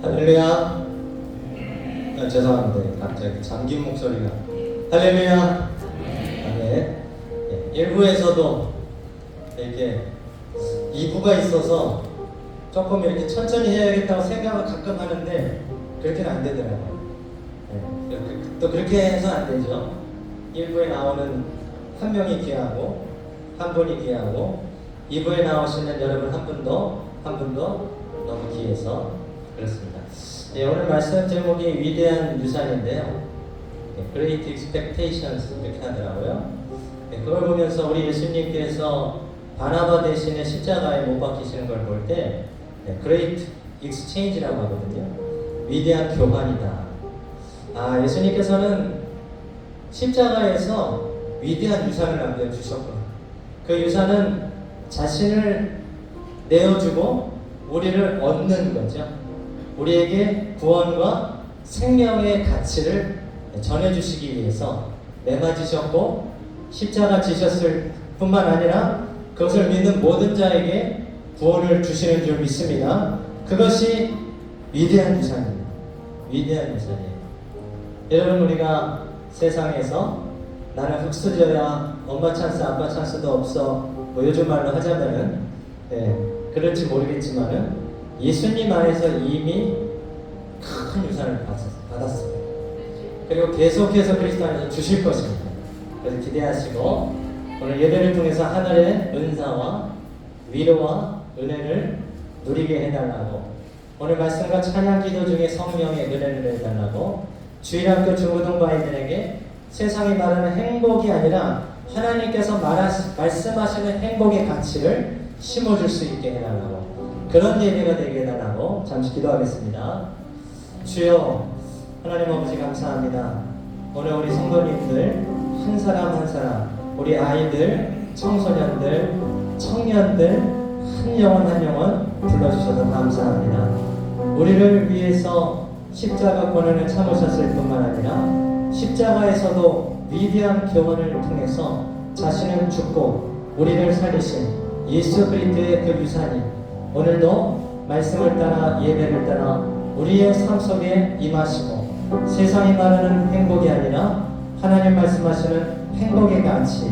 할렐루야. 죄송합니다. 갑자기 잠긴 목소리가. 할렐루야. 네. 1부에서도 이렇게 2부가 있어서 조금 이렇게 천천히 해야겠다고 생각을 가끔 하는데 그렇게는 안 되더라고요. 또 그렇게 해서 안 되죠. 1부에 나오는 한 명이 귀하고 한 분이 귀하고 2부에 나오시는 여러분 한 분 더 너무 귀해서 그렇습니다. 오늘 말씀 제목이 위대한 유산인데요. Great Expectations 이렇게 하더라고요. 그걸 보면서 우리 예수님께서 바나바 대신에 십자가에 못 박히시는 걸 볼 때 Great Exchange라고 하거든요. 위대한 교환이다. 예수님께서는 십자가에서 위대한 유산을 남겨주셨구나. 그 유산은 자신을 내어주고 우리를 얻는 거죠. 우리에게 구원과 생명의 가치를 전해주시기 위해서 매맞으셨고 십자가 지셨을 뿐만 아니라 그것을 믿는 모든 자에게 구원을 주시는 줄 믿습니다. 그것이 위대한 유산입니다. 위대한 유산이에요. 여러분, 우리가 세상에서 나는 흙수저야, 엄마 찬스 아빠 찬스도 없어, 뭐 요즘 말로 하자면은 그럴지 모르겠지만은 예수님 안에서 이미 큰 유산을 받았습니다. 그리고 계속해서 그리스도 안에서 주실 것입니다. 그래서 기대하시고 오늘 예배를 통해서 하늘의 은사와 위로와 은혜를 누리게 해달라고, 오늘 말씀과 찬양 기도 중에 성령의 은혜를 해달라고, 주일학교 중고등부 아이들에게 세상이 말하는 행복이 아니라 하나님께서 말씀하시는 행복의 가치를 심어줄 수 있게 해달라고, 그런 예배가 되게 해달라고 잠시 기도하겠습니다. 주여 하나님 아버지 감사합니다. 오늘 우리 성도님들 한 사람 한 사람, 우리 아이들, 청소년들, 청년들 한 영혼 한 영혼 불러주셔서 감사합니다. 우리를 위해서 십자가 고난을 참으셨을 뿐만 아니라 십자가에서도 위대한 교훈을 통해서 자신을 죽고 우리를 살리신 예수 그리스도의 그 유산이 오늘도 말씀을 따라 예배를 따라 우리의 삶 속에 임하시고 세상이 말하는 행복이 아니라 하나님 말씀하시는 행복의 가치,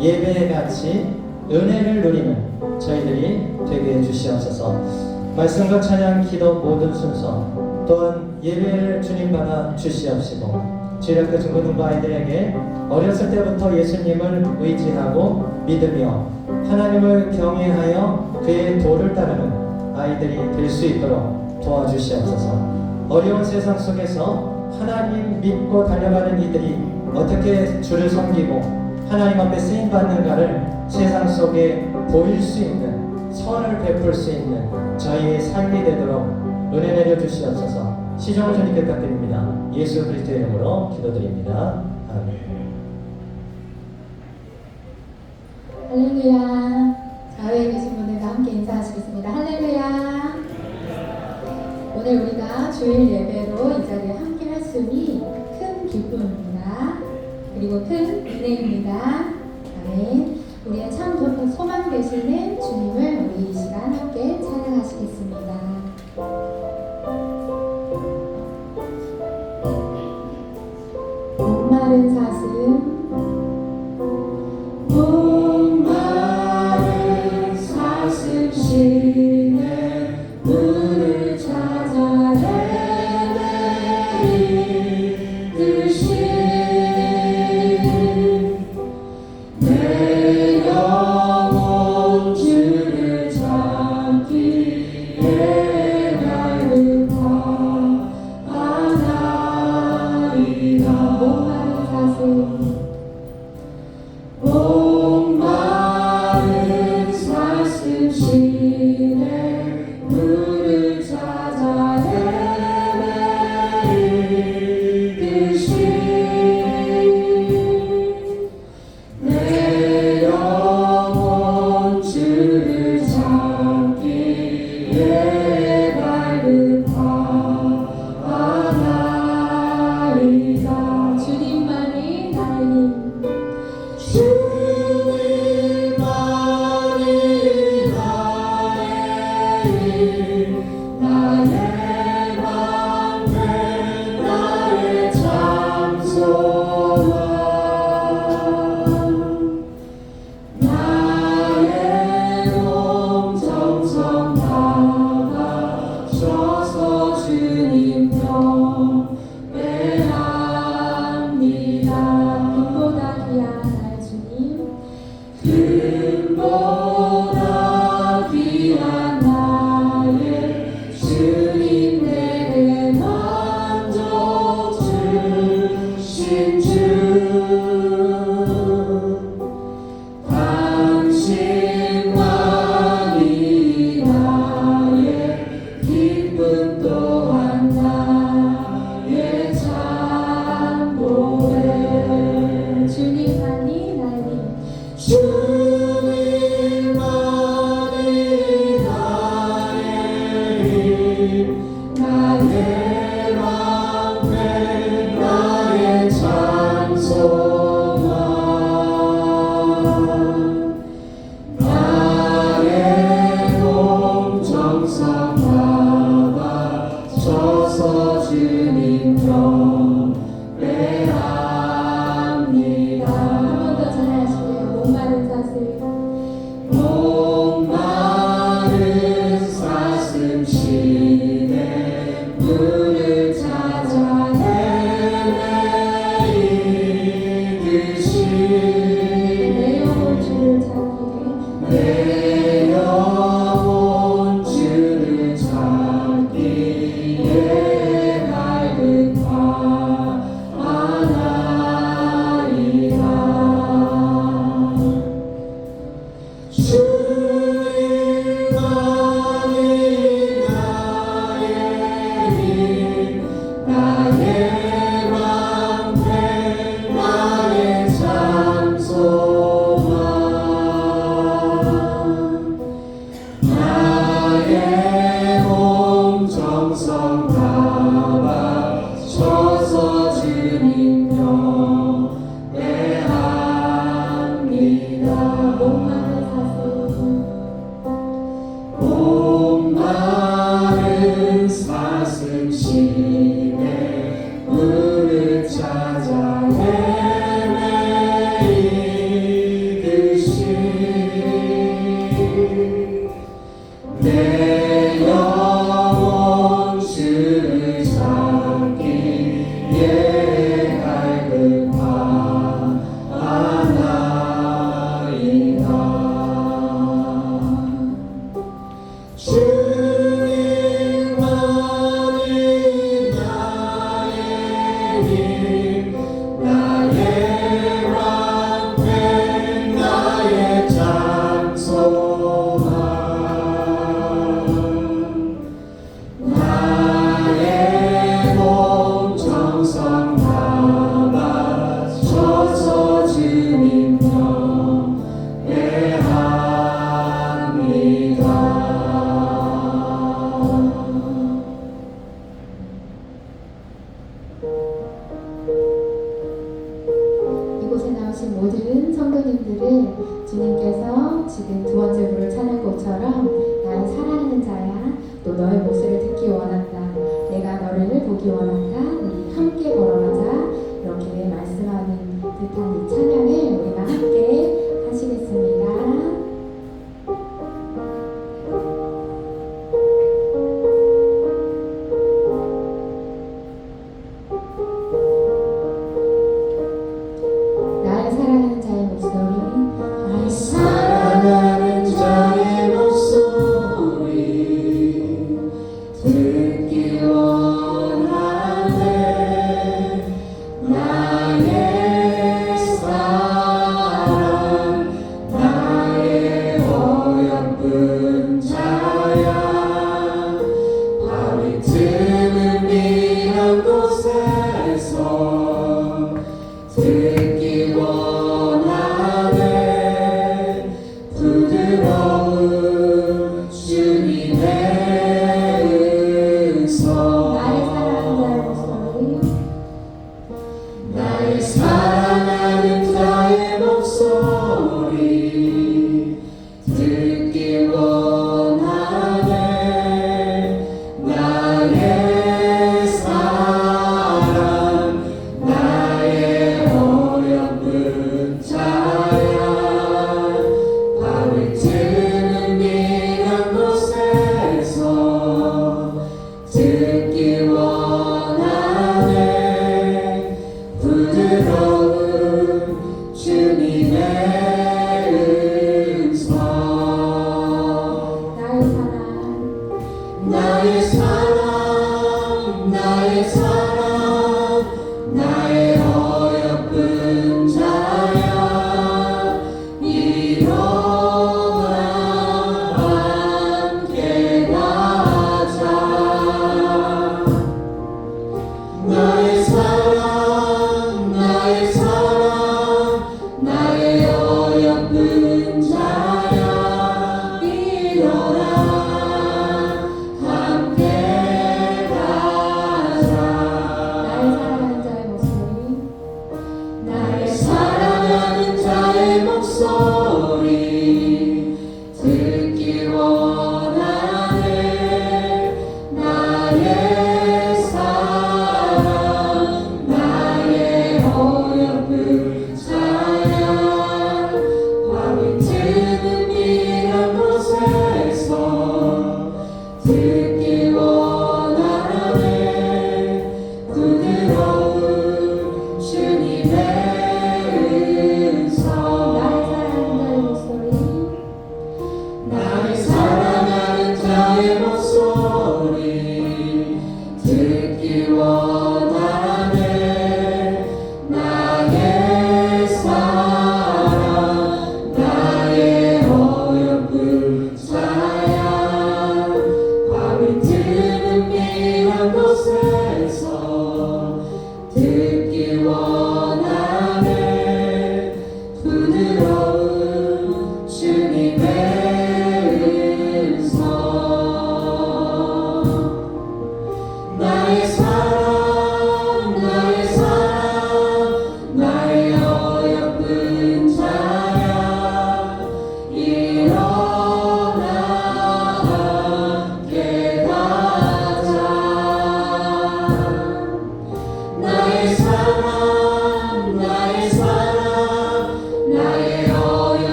예배의 가치, 은혜를 누리는 저희들이 되게 해주시옵소서. 말씀과 찬양, 기도 모든 순서 또한 예배를 주님 받아 주시옵시고, 주일학교 중고등부 아이들에게 어렸을 때부터 예수님을 의지하고 믿으며 하나님을 경외하여 그의 도를 따르는 아이들이 될 수 있도록 도와주시옵소서. 어려운 세상 속에서 하나님 믿고 달려가는 이들이 어떻게 주를 섬기고 하나님 앞에 쓰임받는가를 세상 속에 보일 수 있는, 선을 베풀 수 있는 저희의 삶이 되도록 은혜 내려 주시옵소서. 시종을 주님께 부탁드립니다. 예수 그리스도의 이름으로 기도드립니다. 아멘. 할렐루야. 좌우에 계신 분들과 함께 인사하시겠습니다. 할렐루야. 오늘 우리가 주일 예배로 이 자리에 함께 할 수 있니 큰 기쁨입니다. 그리고 큰 은혜입니다. 아멘. 우리의 참 소망 되시는 주님을 우리 이 시간 함께 찬양하시겠습니다. 목마른 사슴 신의 물을 찾아 헤매이듯이 내 영혼 주 금보다 귀한 나의 주님 내게 만족 주신 주 당신만이 나의 기쁨 또한 나의 참고해 주님만이 나의 주님만이 나의 힘 나의 방패 나의 찬송함 나의 몸 정성 다가 져서 주님 경배합니다. 한 번 더 전하실래요? 목마른 사슬 목마른 사슴 시내 물을 찾아 헤매이듯이 내 영혼 주를 찾기에 내 영혼 주를 찾기에 갈급하나이다. 주님만이 나의 힘 나의 방패 나의 찬송함 나의 몸 정성 다가 져서 주님 경배합니다. 목마른 사슬 목마른 사슴 시내 물을 찾아 헤매이듯이 내 영혼 주를 찾기에 갈급하나이다. 주님만이 나의 힘 나의 방패 나의 찬송함 나의 몸 정성 다가 져서 주님 경배합니다. 이곳에 나오신 모든 성도님들을 주님께서 지금 두 번째 부를 찬양곡처럼 나의 사랑하는 자야 또 너의 목소리를 듣기 원한다 내가 너를 보기 원한다 우리 함께 걸어가자 이렇게 말씀하는 듯한 이 찬양을 우리가 함께 하시겠습니다. 나의 사랑하는 자의 목소리 나의 사랑하는 자의 목소리 듣기 원하네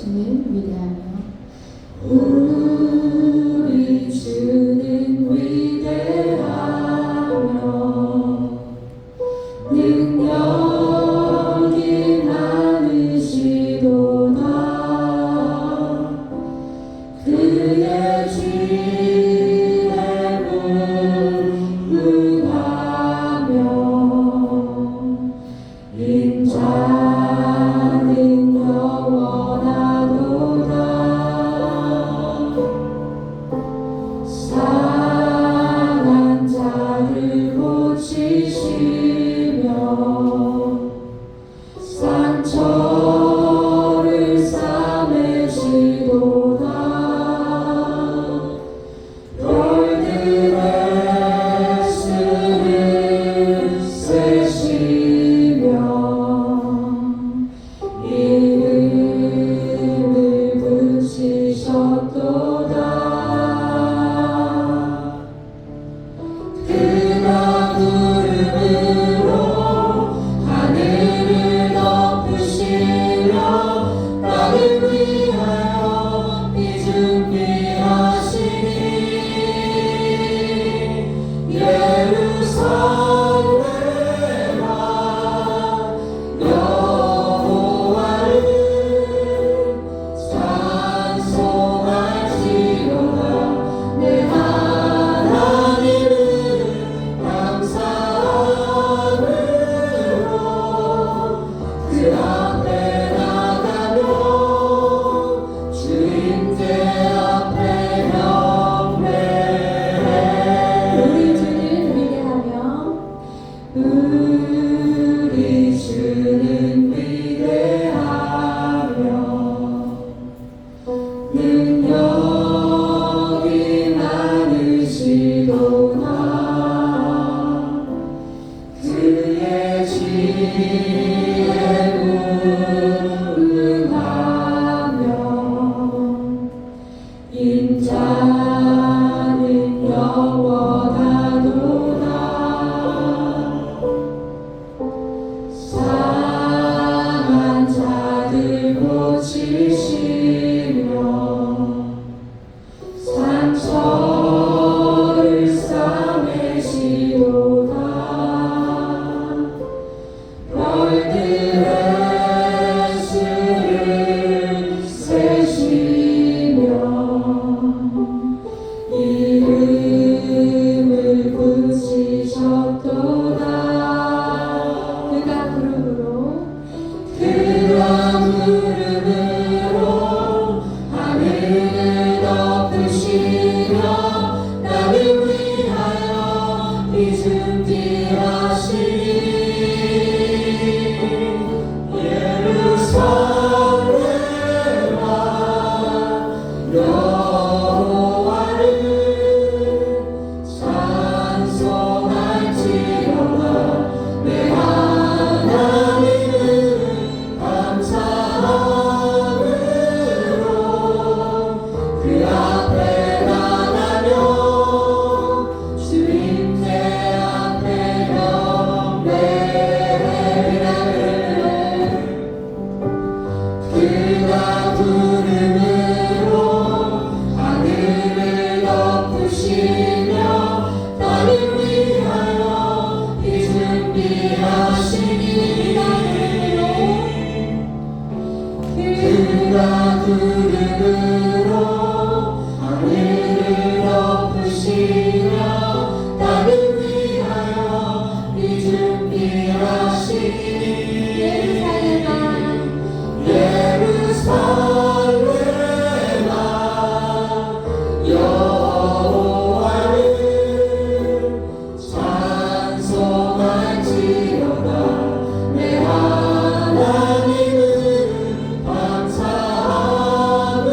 주는 위대하며 우리 주는 위대하며 능력이 많으시도다. 그의 지혜 무궁하며 인자는 영원하도다. 상한 자를 고치시며 상처를 싸매시도다. 별들의 수를 세시며 이름을 붙이셨도다. 그가 구름으로 하늘을 덮으시며 땅을 위하여 비 준비하시니 예루살렘아 여호와를 찬송할지로다. 내 하나님을 감사함으로 그 앞에 나가며 주님께 앞에 경배해. 우리 주는 위대하며 우리 주는 위대하며 능력이 많으시도다. 그의 지혜 무궁하며 인자는 영원하도다. 상한 자들 고치시며 상처를 싸매시도다. 별들의 수를 세시며 이름을 붙이셨도다. 그가 구름으로 하늘을 덮으시며 땅을 위하여 비 준비하시니 예루살렘아 여호와를 찬송할지로다. 내 하나님을 감사함으로 그 앞에 나가며 주님께 앞에 경배하리라. 그가 구름으로 하늘을 덮으시며 땅을 위하여 비 준비하시니 그가 구름으로 하늘을 덮으시며 땅을 위하여 비 준비하시니 예루살렘아 여호와를 찬송할지로다. 내 하나님을 감사함으로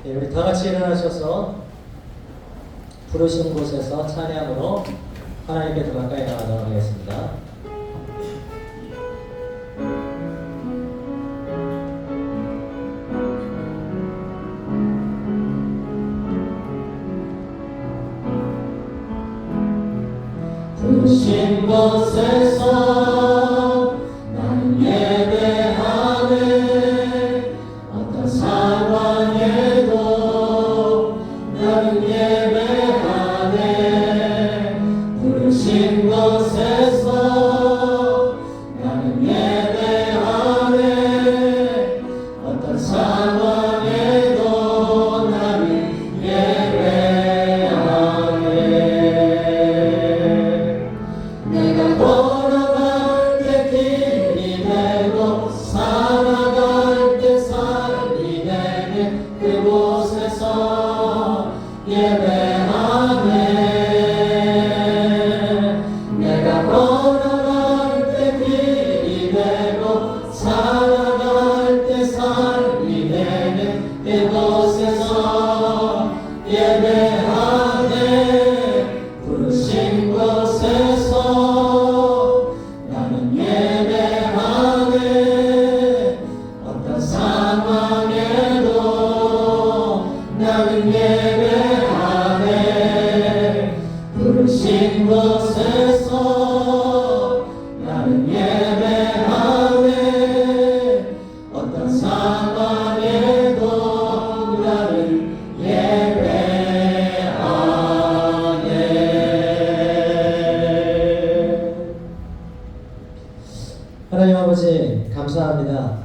예, 우리 다 같이 일어나셔서 부르신 곳에서 찬양으로 하나님께 더 가까이 나가도록 하겠습니다. 부르신 곳에서 나는 예배하네. 어떤 상황에도 나는 예배하네. 부르신 곳에서 나는 예배하네. 어떤 상황에도 나는 예배하네. 내가 걸어갈 때 길이 되고 살아갈 때 삶이 되는 그곳에서 예배하네. 내가 걸어갈 때 길이 되고 살아갈 때 삶이 되는 그곳에서 예배하네. 부르신 곳에서 나는 예배하네. 어떤 상황에도 나는 예배하네. 부르신 곳에서 나는 예배하네. 어떤 상황에도 나는 예배하네. 하나님 아버지 감사합니다.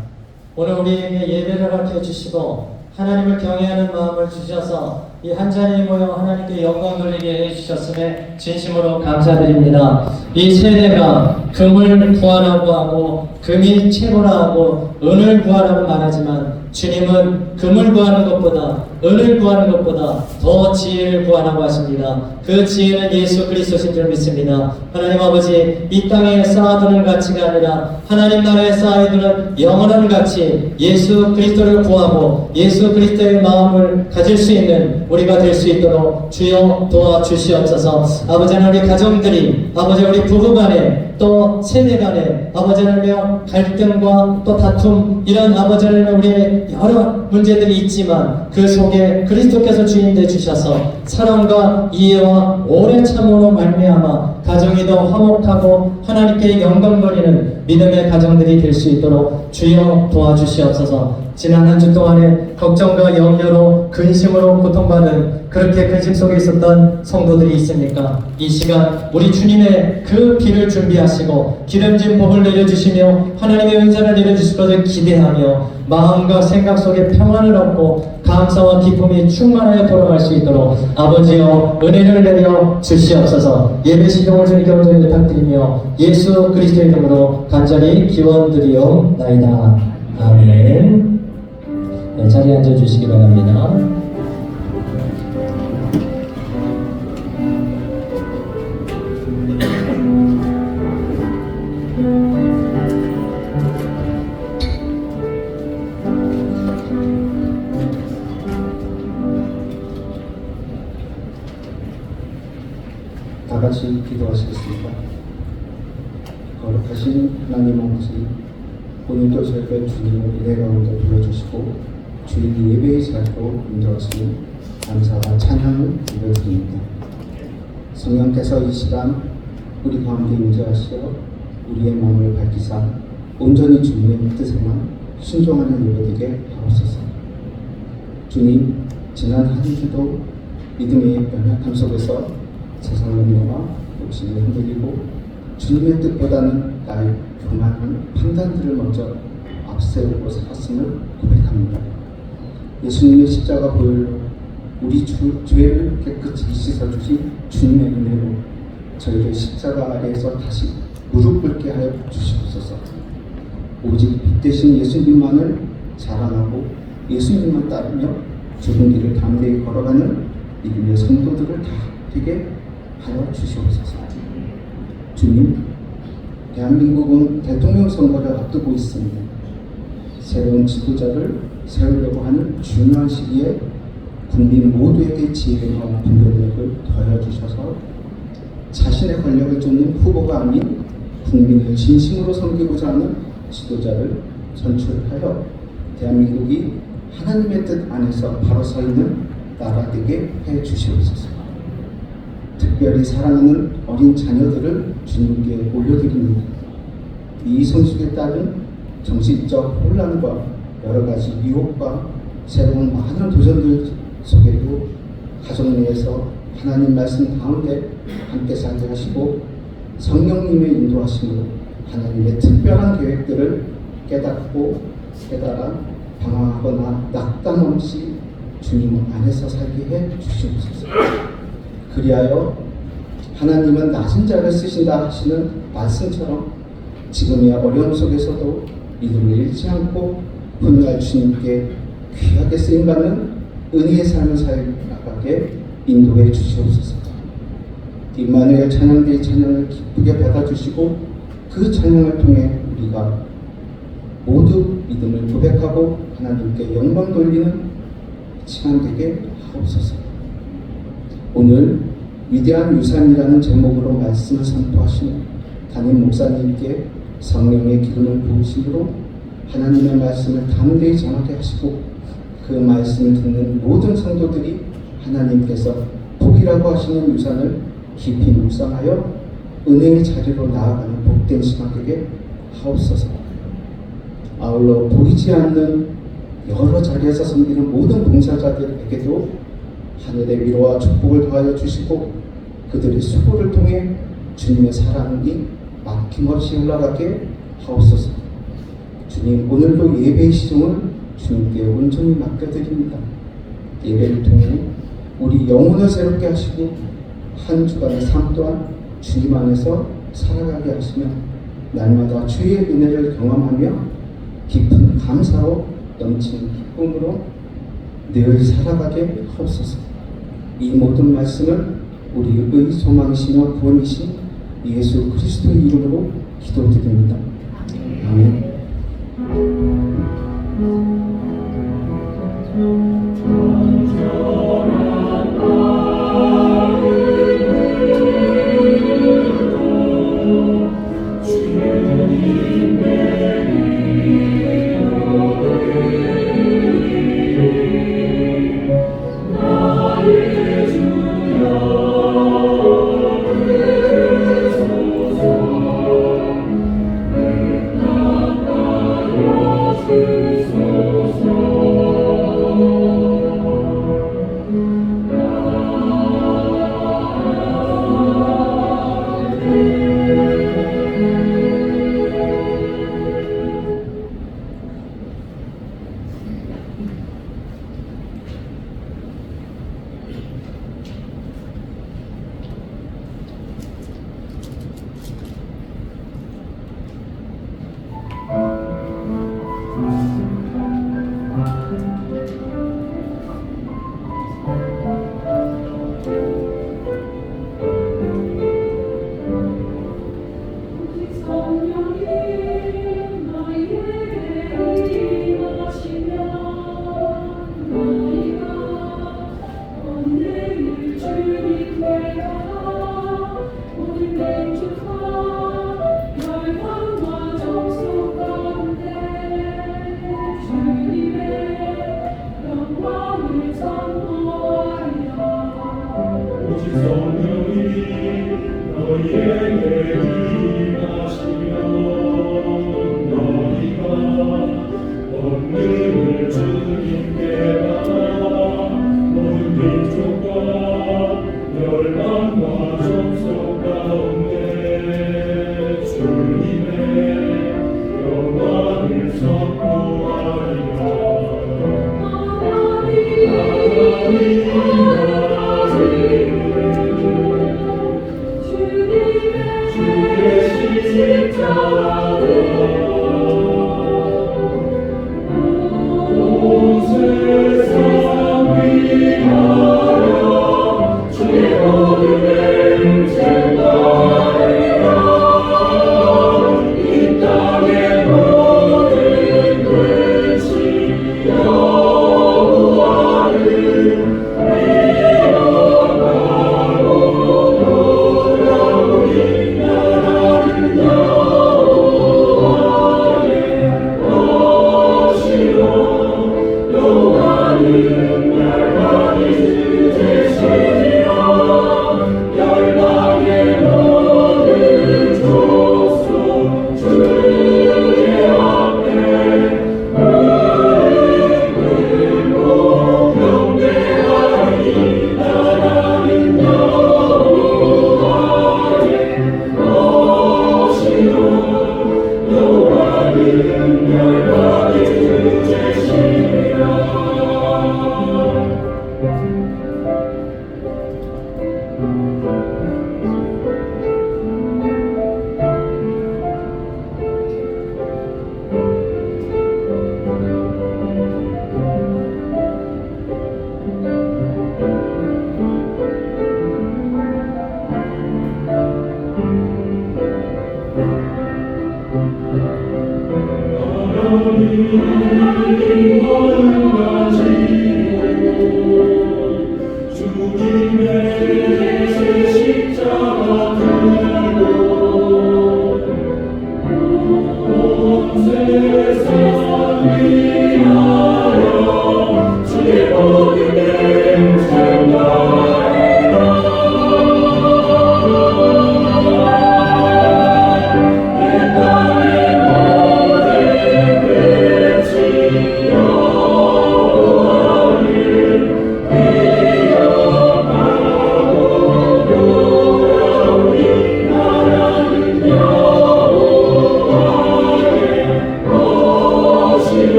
오늘 우리에게 예배를 가르쳐 주시고 하나님을 경외하는 마음을 주셔서 이 한 자리에 모여 하나님께 영광 돌리게 해주셨음에 진심으로 감사드립니다. 이 세대가 금을 구하라고 하고 금이 최고라 하고 은을 구하라고 말하지만 주님은 금을 구하는 것보다 은을 구하는 것보다 더 지혜를 구하라고 하십니다. 그 지혜는 예수 그리스도신 줄 믿습니다. 하나님 아버지, 이 땅에 쌓아두는 가치가 아니라 하나님 나라에 쌓아두는 영원한 가치, 예수 그리스도를 구하고 예수 그리스도의 마음을 가질 수 있는 우리가 될 수 있도록 주여 도와주시옵소서. 아버지 하나님, 우리 가정들이, 아버지 우리 부부간에 또 세대간에 아버지 하나님 갈등과 또 다툼, 이런 아버지 하나님 우리의 여러 문제들이 있지만 그 속에 그리스도께서 주인 되 주셔서 사랑과 이해와 오래 참음으로 말미암아 가정이 더 화목하고 하나님께 영광 돌리는 믿음의 가정들이 될 수 있도록 주여 도와주시옵소서. 지난 한 주 동안에 걱정과 염려로 근심으로 고통받은, 그렇게 근심 속에 있었던 성도들이 있습니까? 이 시간 우리 주님의 그 비를 준비하시고 기름진 복을 내려주시며 하나님의 은사를 내려주실 것을 기대하며 마음과 생각 속에 평안을 얻고 감사와 기쁨이 충만하여 돌아갈 수 있도록 아버지여 은혜를 내려 주시옵소서. 예배 시동을 주님께 온전히 부탁드리며 예수 그리스도의 이름으로 간절히 기원드리옵나이다. 아멘. 네, 자리에 앉아주시기 바랍니다. 다 같이 기도하시겠습니다. 거룩하신 하나님 아버지, 오늘도 저희가 주님을 은혜 가운데 불러주시고 주인 예배의 자리로 인도하시니 감사와 찬양을 드립니다. 성령께서 이 시간 우리 가운데 임재하시어 우리의 마음을 밝히사 온전히 주님의 뜻에만 순종하는 예배되게 하옵소서. 주님, 지난 한 주도 믿음의 연약함 속에서 세상 염려와 욕심에 흔들리고 주님의 뜻보다는 나의 교만한 판단들을 먼저 앞세우고 살았음을 고백합니다. 예수님의 십자가 보혈로 우리 죄를 깨끗이 씻어주신 주님의 은혜로 저희를 십자가 아래에서 다시 무릎 꿇게 하여 주시옵소서. 오직 빛 대신 예수님만을 자랑하고 예수님만 따르며 좁은 길을 담대히 걸어가는 믿음의 성도들을 다 되게 하여 주시옵소서. 주님, 대한민국은 대통령 선거를 앞두고 있습니다. 새로운 지도자를 세우려고 하는 중요한 시기에 국민 모두에게 지혜와 분별력을 더해주셔서 자신의 권력을 쫓는 후보가 아닌 국민을 진심으로 섬기고자 하는 지도자를 선출하여 대한민국이 하나님의 뜻 안에서 바로 서 있는 나라 되게 해 주시옵소서. 특별히 사랑하는 어린 자녀들을 주님께 올려드립니다. 이 성숙에 따른 정신적 혼란과 여러 가지 유혹과 새로운 많은 도전들 속에도 가정 내에서 하나님 말씀 가운데 함께 살게 하시고 성령님의 인도하심으로 하나님의 특별한 계획들을 깨달아 방황하거나 낙담 없이 주님 안에서 살게 해 주시옵소서. 그리하여 하나님은 낮은 자를 쓰신다 하시는 말씀처럼 지금의 어려움 속에서도 믿음을 잃지 않고 훗날 주님께 귀하게 쓰임받는 은혜의 삶을 살아가게 인도해 주시옵소서. 임마누엘 찬양대의 찬양을 기쁘게 받아주시고 그 찬양을 통해 우리가 모두 믿음을 고백하고 하나님께 영광 돌리는 시간 되게 하옵소서. 오늘 위대한 유산이라는 제목으로 말씀을 선포하시는 담임 목사님께 성령의 기름을 부으심으로 하나님의 말씀을 담대히 전하게 하시고 그 말씀을 듣는 모든 성도들이 하나님께서 복이라고 하시는 유산을 깊이 묵상하여 은혜의 자리로 나아가는 복된 시간 되게 하옵소서. 아울러 보이지 않는 여러 자리에서 섬기는 모든 봉사자들에게도 하늘의 위로와 축복을 더하여 주시고 그들의 수고를 통해 주님의 사랑이 막힘없이 흘러가게 하옵소서. 주님, 오늘도 예배의 시종을 주님께 온전히 맡겨드립니다. 예배를 통해 우리 영혼을 새롭게 하시고 한 주간의 삶 또한 주님 안에서 살아가게 하시며 날마다 주의 은혜를 경험하며 깊은 감사로 넘치는 기쁨으로 늘 살아가게 하옵소서. 이 모든 말씀을 우리의 소망이시며 구원이신 예수 그리스도의 이름으로 기도드립니다. 아멘.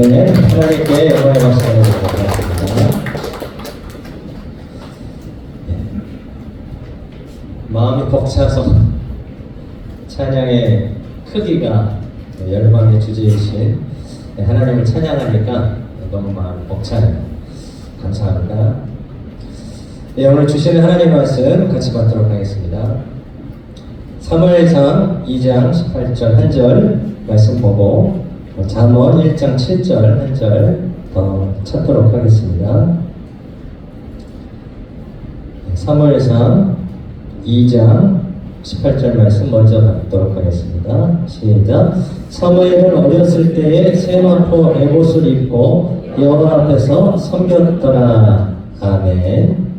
오늘은 하나님께 영광의 박수를 드리겠습니다. 마음이 벅차서 찬양의 크기가 열망의 주제이신 하나님을 찬양하니까 너무 마음이 벅차네요. 감사합니다. 네, 오늘 주시는 하나님 말씀 같이 받도록 하겠습니다. 사무엘상 2장 18절 한 절 말씀 보고 잠언 1장 7절 한 절 더 찾도록 하겠습니다. 사무엘상 2장 18절 말씀 먼저 받도록 하겠습니다. 시작. 사무엘은 어렸을 때에 세마포 에봇을 입고 여호와 앞에서 섬겼더라. 아멘.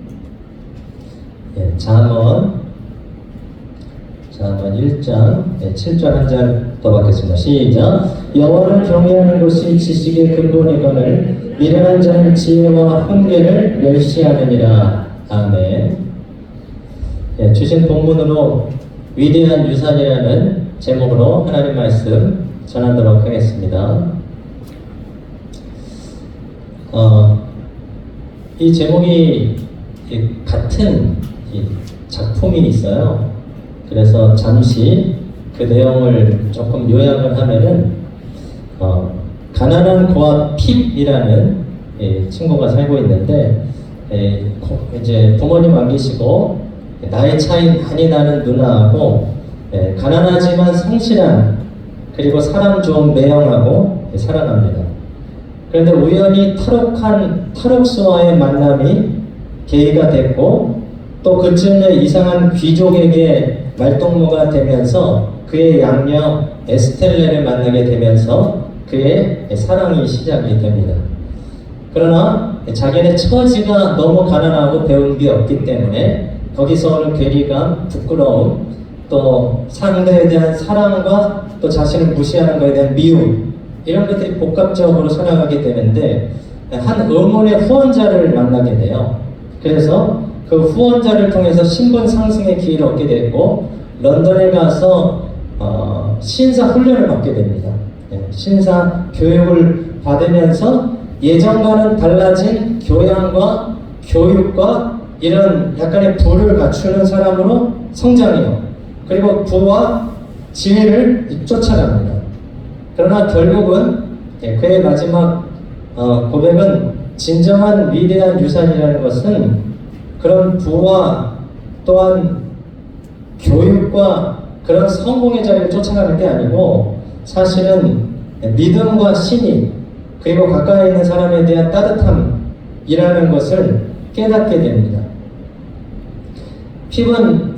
잠언 1장 7절 한 절 더 받겠습니다. 시작. 여호와를 경외하는 것이 지식의 근본이거늘 미련한 자는 지혜와 훈계를 멸시하느니라. 아멘. 주신 본문으로 위대한 유산이라는 제목으로 하나님 말씀 전하도록 하겠습니다. 이 제목이 같은 작품이 있어요. 그래서 잠시 그 내용을 조금 요약을 하면은 가난한 고아 핍이라는 친구가 살고 있는데 이제 부모님 안 계시고 나이 차이 많이 나는 누나하고 가난하지만 성실한 그리고 사람 좋은 매형하고 살아갑니다. 그런데 우연히 탈옥수와의 만남이 계기가 됐고 또 그쯤에 이상한 귀족에게 말동무가 되면서 그의 양녀 에스텔레를 만나게 되면서 그의 사랑이 시작이 됩니다. 그러나 자기네 처지가 너무 가난하고 배운 게 없기 때문에 거기서 오는 괴리감, 부끄러움, 또 상대에 대한 사랑과 또 자신을 무시하는 것에 대한 미움 이런 것들이 복합적으로 살아가게 되는데 한 의문의 후원자를 만나게 돼요. 그래서 그 후원자를 통해서 신분 상승의 기회를 얻게 됐고 런던에 가서 신사 훈련을 받게 됩니다. 신사 교육을 받으면서 예전과는 달라진 교양과 교육과 이런 약간의 부를 갖추는 사람으로 성장해요. 그리고 부와 지혜를 쫓아갑니다. 그러나 결국은 그의 마지막 고백은 진정한 위대한 유산이라는 것은 그런 부와 또한 교육과 그런 성공의 자리를 쫓아가는 게 아니고 사실은 믿음과 신임 그리고 가까이 있는 사람에 대한 따뜻함이라는 것을 깨닫게 됩니다. 핍은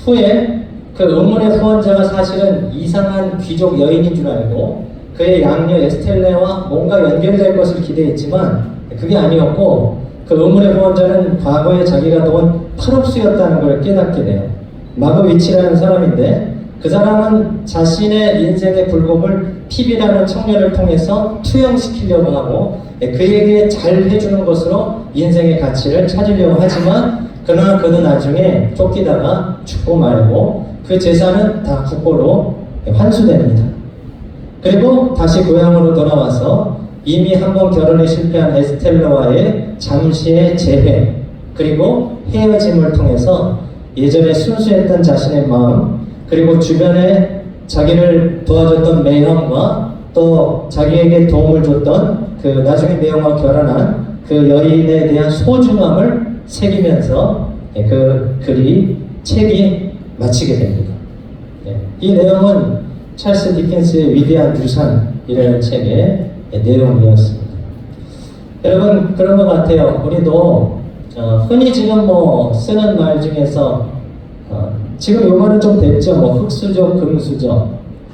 후에 그 의문의 후원자가 사실은 이상한 귀족 여인인 줄 알고 그의 양녀 에스텔레와 뭔가 연결될 것을 기대했지만 그게 아니었고 그 의문의 후원자는 과거에 자기가 도운 탈옥수였다는 걸 깨닫게 돼요. 마거 위치라는 사람인데 그 사람은 자신의 인생의 굴곡을 피비라는 청년을 통해서 투영시키려고 하고 그에게 잘 해주는 것으로 인생의 가치를 찾으려고 하지만 그러나 그는 나중에 쫓기다가 죽고 말고 그 재산은 다 국고로 환수됩니다. 그리고 다시 고향으로 돌아와서 이미 한번 결혼에 실패한 에스텔러와의 잠시의 재회 그리고 헤어짐을 통해서 예전에 순수했던 자신의 마음 그리고 주변에 자기를 도와줬던 매형과 또 자기에게 도움을 줬던 그 나중에 매형과 결혼한 그 여인에 대한 소중함을 새기면서 그 책이 마치게 됩니다. 이 내용은 찰스 디킨스의 위대한 유산이라는 책의 내용이었습니다. 여러분 그런 것 같아요. 우리도 흔히 지금 쓰는 말 중에서 지금 요거는 좀 됐죠. 흑수저, 금수저,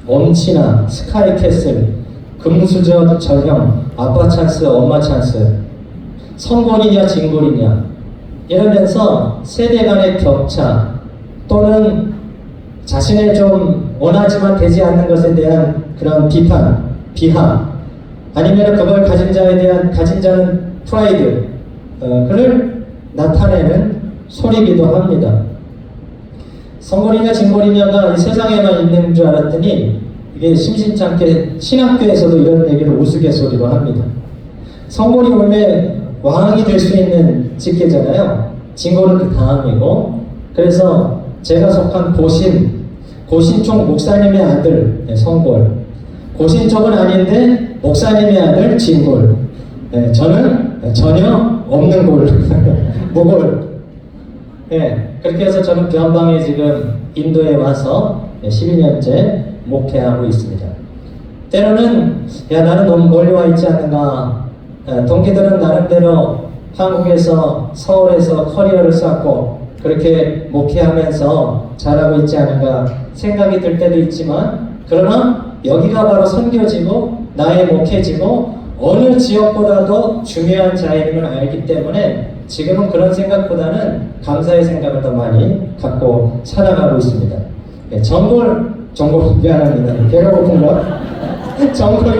엄친아, 스카이캐슬, 금수저, 저형, 아빠 찬스, 엄마 찬스, 성골이냐 진골이냐 이러면서 세대 간의 격차 또는 자신의 좀 원하지만 되지 않는 것에 대한 그런 비판, 비하 아니면 그걸 가진 자는 프라이드 그를 나타내는 소리이기도 합니다. 성골이냐 진골이냐가 이 세상에만 있는 줄 알았더니 이게 심심찮게 신학교에서도 이런 얘기를 우스갯소리로 합니다. 성골이 원래 왕이 될 수 있는 직계잖아요. 진골은 그 다음이고 그래서 제가 속한 고신총 목사님의 아들 성골 고신총은 아닌데 목사님의 아들 진골 저는 전혀 없는 골 무골 그렇게 해서 저는 변방에 지금 인도에 와서 12년째 목회하고 있습니다. 때로는 나는 너무 멀리 와 있지 않는가 동기들은 나름대로 한국에서 서울에서 커리어를 쌓고 그렇게 목회하면서 잘하고 있지 않은가 생각이 들 때도 있지만 그러나 여기가 바로 선교지고 나의 목회지고 어느 지역보다도 중요한 자리임을 알기 때문에 지금은 그런 생각보다는 감사의 생각을 더 많이 갖고 살아가고 있습니다. 정골 미안합니다. 배가 고픈가? 정골이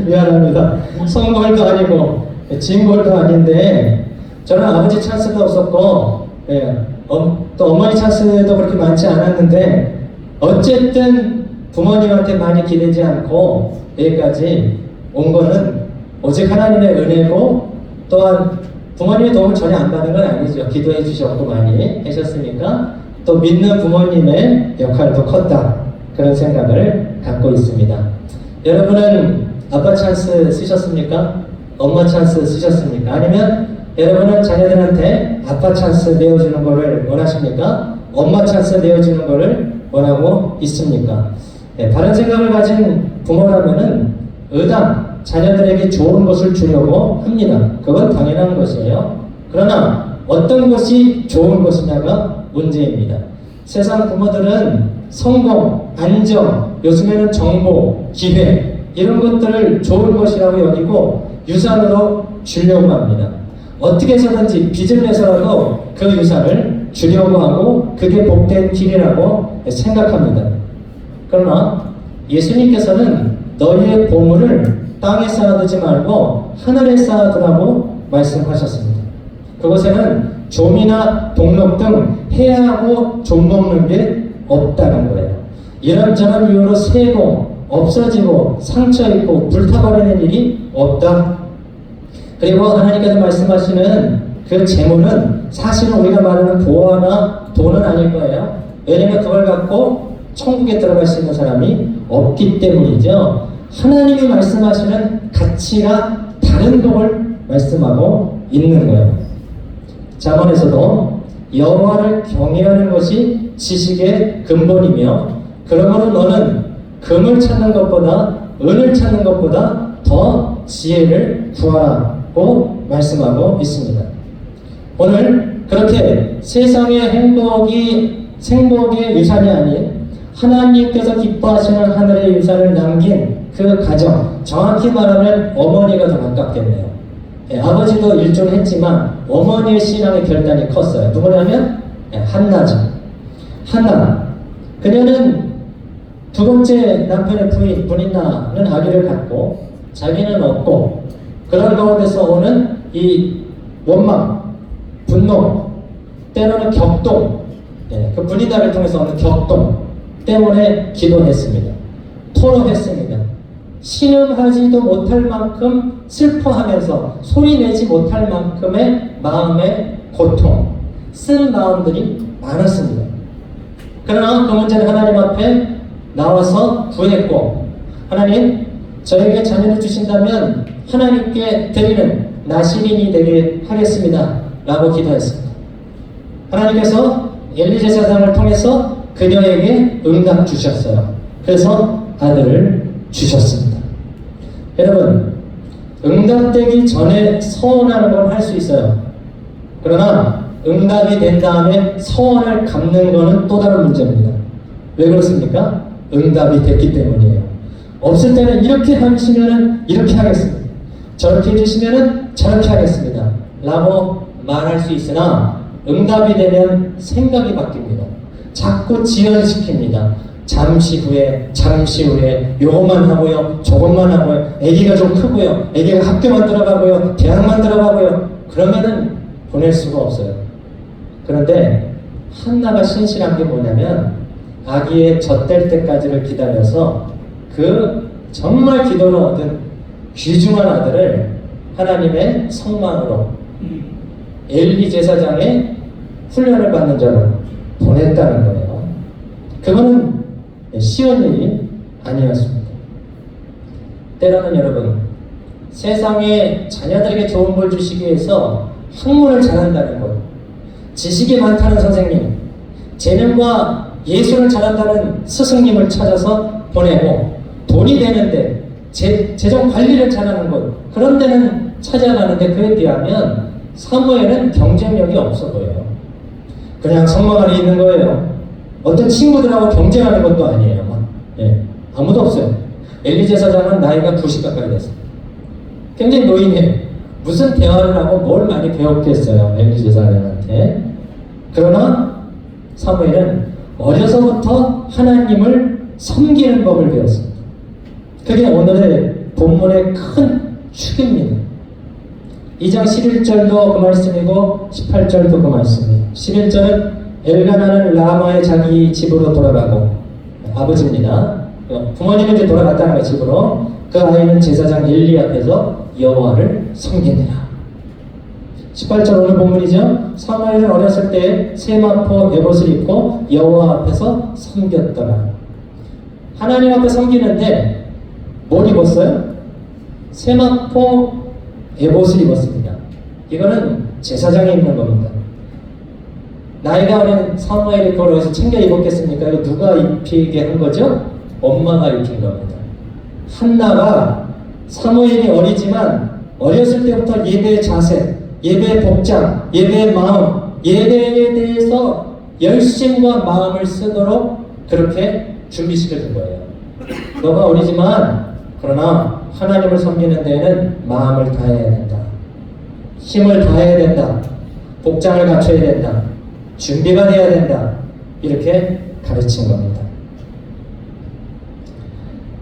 미안합니다. 성골도 아니고 진골도 아닌데 저는 아버지 찬스도 없었고 또 어머니 찬스도 그렇게 많지 않았는데 어쨌든 부모님한테 많이 기대지 않고 여기까지 온 거는 오직 하나님의 은혜고 또한 부모님의 도움을 전혀 안 받은 건 아니죠. 기도해 주셨고 많이 하셨으니까 또 믿는 부모님의 역할도 컸다 그런 생각을 갖고 있습니다. 여러분은 아빠 찬스 쓰셨습니까? 엄마 찬스 쓰셨습니까? 아니면 여러분은 자녀들한테 아빠 찬스 내어주는 것을 원하십니까? 엄마 찬스 내어주는 것을 원하고 있습니까? 다른 생각을 가진 부모라면은 의당 자녀들에게 좋은 것을 주려고 합니다. 그건 당연한 것이에요. 그러나 어떤 것이 좋은 것이냐가 문제입니다. 세상 부모들은 성공, 안정, 요즘에는 정보, 기회 이런 것들을 좋은 것이라고 여기고 유산으로 주려고 합니다. 어떻게 해서든지 빚을 내서라도 그 유산을 주려고 하고 그게 복된 길이라고 생각합니다. 그러나 예수님께서는 너희의 보물을 땅에 쌓아두지 말고 하늘에 쌓아두라고 말씀하셨습니다. 그곳에는 좀이나 동록 등 해하고 좀 먹는 게 없다는 거예요. 이런저런 이유로 새고 없어지고 상처있고 불타버리는 일이 없다. 그리고 하나님께서 말씀하시는 그 재물은 사실은 우리가 말하는 보화나 돈은 아닐 거예요. 왜냐하면 그걸 갖고 천국에 들어갈 수 있는 사람이 없기 때문이죠. 하나님이 말씀하시는 가치가 다른 것을 말씀하고 있는 거예요. 잠언에서도 여호와를 경외하는 것이 지식의 근본이며 그러므로 너는 금을 찾는 것보다 은을 찾는 것보다 더 지혜를 구하라고 말씀하고 있습니다. 오늘 그렇게 세상의 행복의 유산이 아닌 하나님께서 기뻐하시는 하늘의 유산을 남긴 그 가정, 정확히 말하면 어머니가 더 가깝겠네요. 아버지도 일종했지만 어머니의 신앙의 결단이 컸어요. 누구냐면 한나죠. 한나. 그녀는 두 번째 남편의 부인 브닌나는 아기를 갖고 자기는 없고, 그런 가운데서 오는 이 원망, 분노, 때로는 격동, 그 브닌나를 통해서 오는 격동 때문에 기도했습니다. 토로했습니다. 신음하지도 못할 만큼 슬퍼하면서 소리내지 못할 만큼의 마음의 고통, 쓴 마음들이 많았습니다. 그러나 그 문제는 하나님 앞에 나와서 구했고, 하나님, 저에게 자녀를 주신다면 하나님께 드리는 나시린이 되게 하겠습니다 라고 기도했습니다. 하나님께서 엘리 제사장을 통해서 그녀에게 응답 주셨어요. 그래서 아들을 주셨습니다. 여러분, 응답되기 전에 서원하는 건 할 수 있어요. 그러나 응답이 된 다음에 서원을 갚는 것은 또 다른 문제입니다. 왜 그렇습니까? 응답이 됐기 때문이에요. 없을 때는 이렇게 하시면은 이렇게 하겠습니다. 저렇게 해주시면은 저렇게 하겠습니다 라고 말할 수 있으나, 응답이 되면 생각이 바뀝니다. 자꾸 지연시킵니다. 잠시 후에 요것만 하고요, 저것만 하고요, 아기가 좀 크고요, 아기가 학교만 들어가고요, 대학만 들어가고요, 그러면은 보낼 수가 없어요. 그런데 한나가 신실한 게 뭐냐면, 아기의 젖될 때까지를 기다려서 그 정말 기도로 얻은 귀중한 아들을 하나님의 성망으로 엘리 제사장의 훈련을 받는 자로 보냈다는 거예요. 그거는 쉬운 일이 아니었습니다. 때로는 여러분, 세상에 자녀들에게 좋은 걸 주시기 위해서 학문을 잘한다는 것, 지식이 많다는 선생님, 재능과 예술을 잘한다는 스승님을 찾아서 보내고, 돈이 되는데 재정 관리를 잘하는 것, 그런 데는 찾아가는데, 그에 비하면 사무엘은 경쟁력이 없어 보여요. 그냥 성막 안에 있는 거예요. 어떤 친구들하고 경쟁하는 것도 아니에요. 아무도 없어요. 엘리 제사장은 나이가 90 가까이 됐어요. 굉장히 노인이에요. 무슨 대화를 하고 뭘 많이 배웠겠어요, 엘리 제사장한테. 그러나 사무엘은 어려서부터 하나님을 섬기는 법을 배웠습니다. 그게 오늘의 본문의 큰 축입니다. 2장 11절도 그 말씀이고 18절도 그 말씀이에요. 11절은 엘가나는 라마의 자기 집으로 돌아가고, 아버지입니다. 부모님이 이제 돌아갔다는 거예요, 집으로. 그 아이는 제사장 엘리 앞에서 여호와를 섬기니라. 18절 오늘 본문이죠. 사무엘은 어렸을 때 세마포 에봇을 입고 여호와 앞에서 섬겼더라. 하나님 앞에 섬기는데 뭘 입었어요? 세마포 에봇을 입었습니다. 이거는 제사장이 입는 겁니다. 나이가 어린 사무엘이 그걸 어디서 챙겨 입었겠습니까? 이거 누가 입히게 한 거죠? 엄마가 입힌 겁니다. 한나가 사무엘이 어리지만 어렸을 때부터 예배의 자세, 예배의 복장, 예배의 마음, 예배에 대해서 열심과 마음을 쓰도록 그렇게 준비시켜준 거예요. 너가 어리지만 그러나 하나님을 섬기는 데에는 마음을 다해야 된다. 힘을 다해야 된다. 복장을 갖춰야 된다. 준비가 돼야 된다. 이렇게 가르친 겁니다.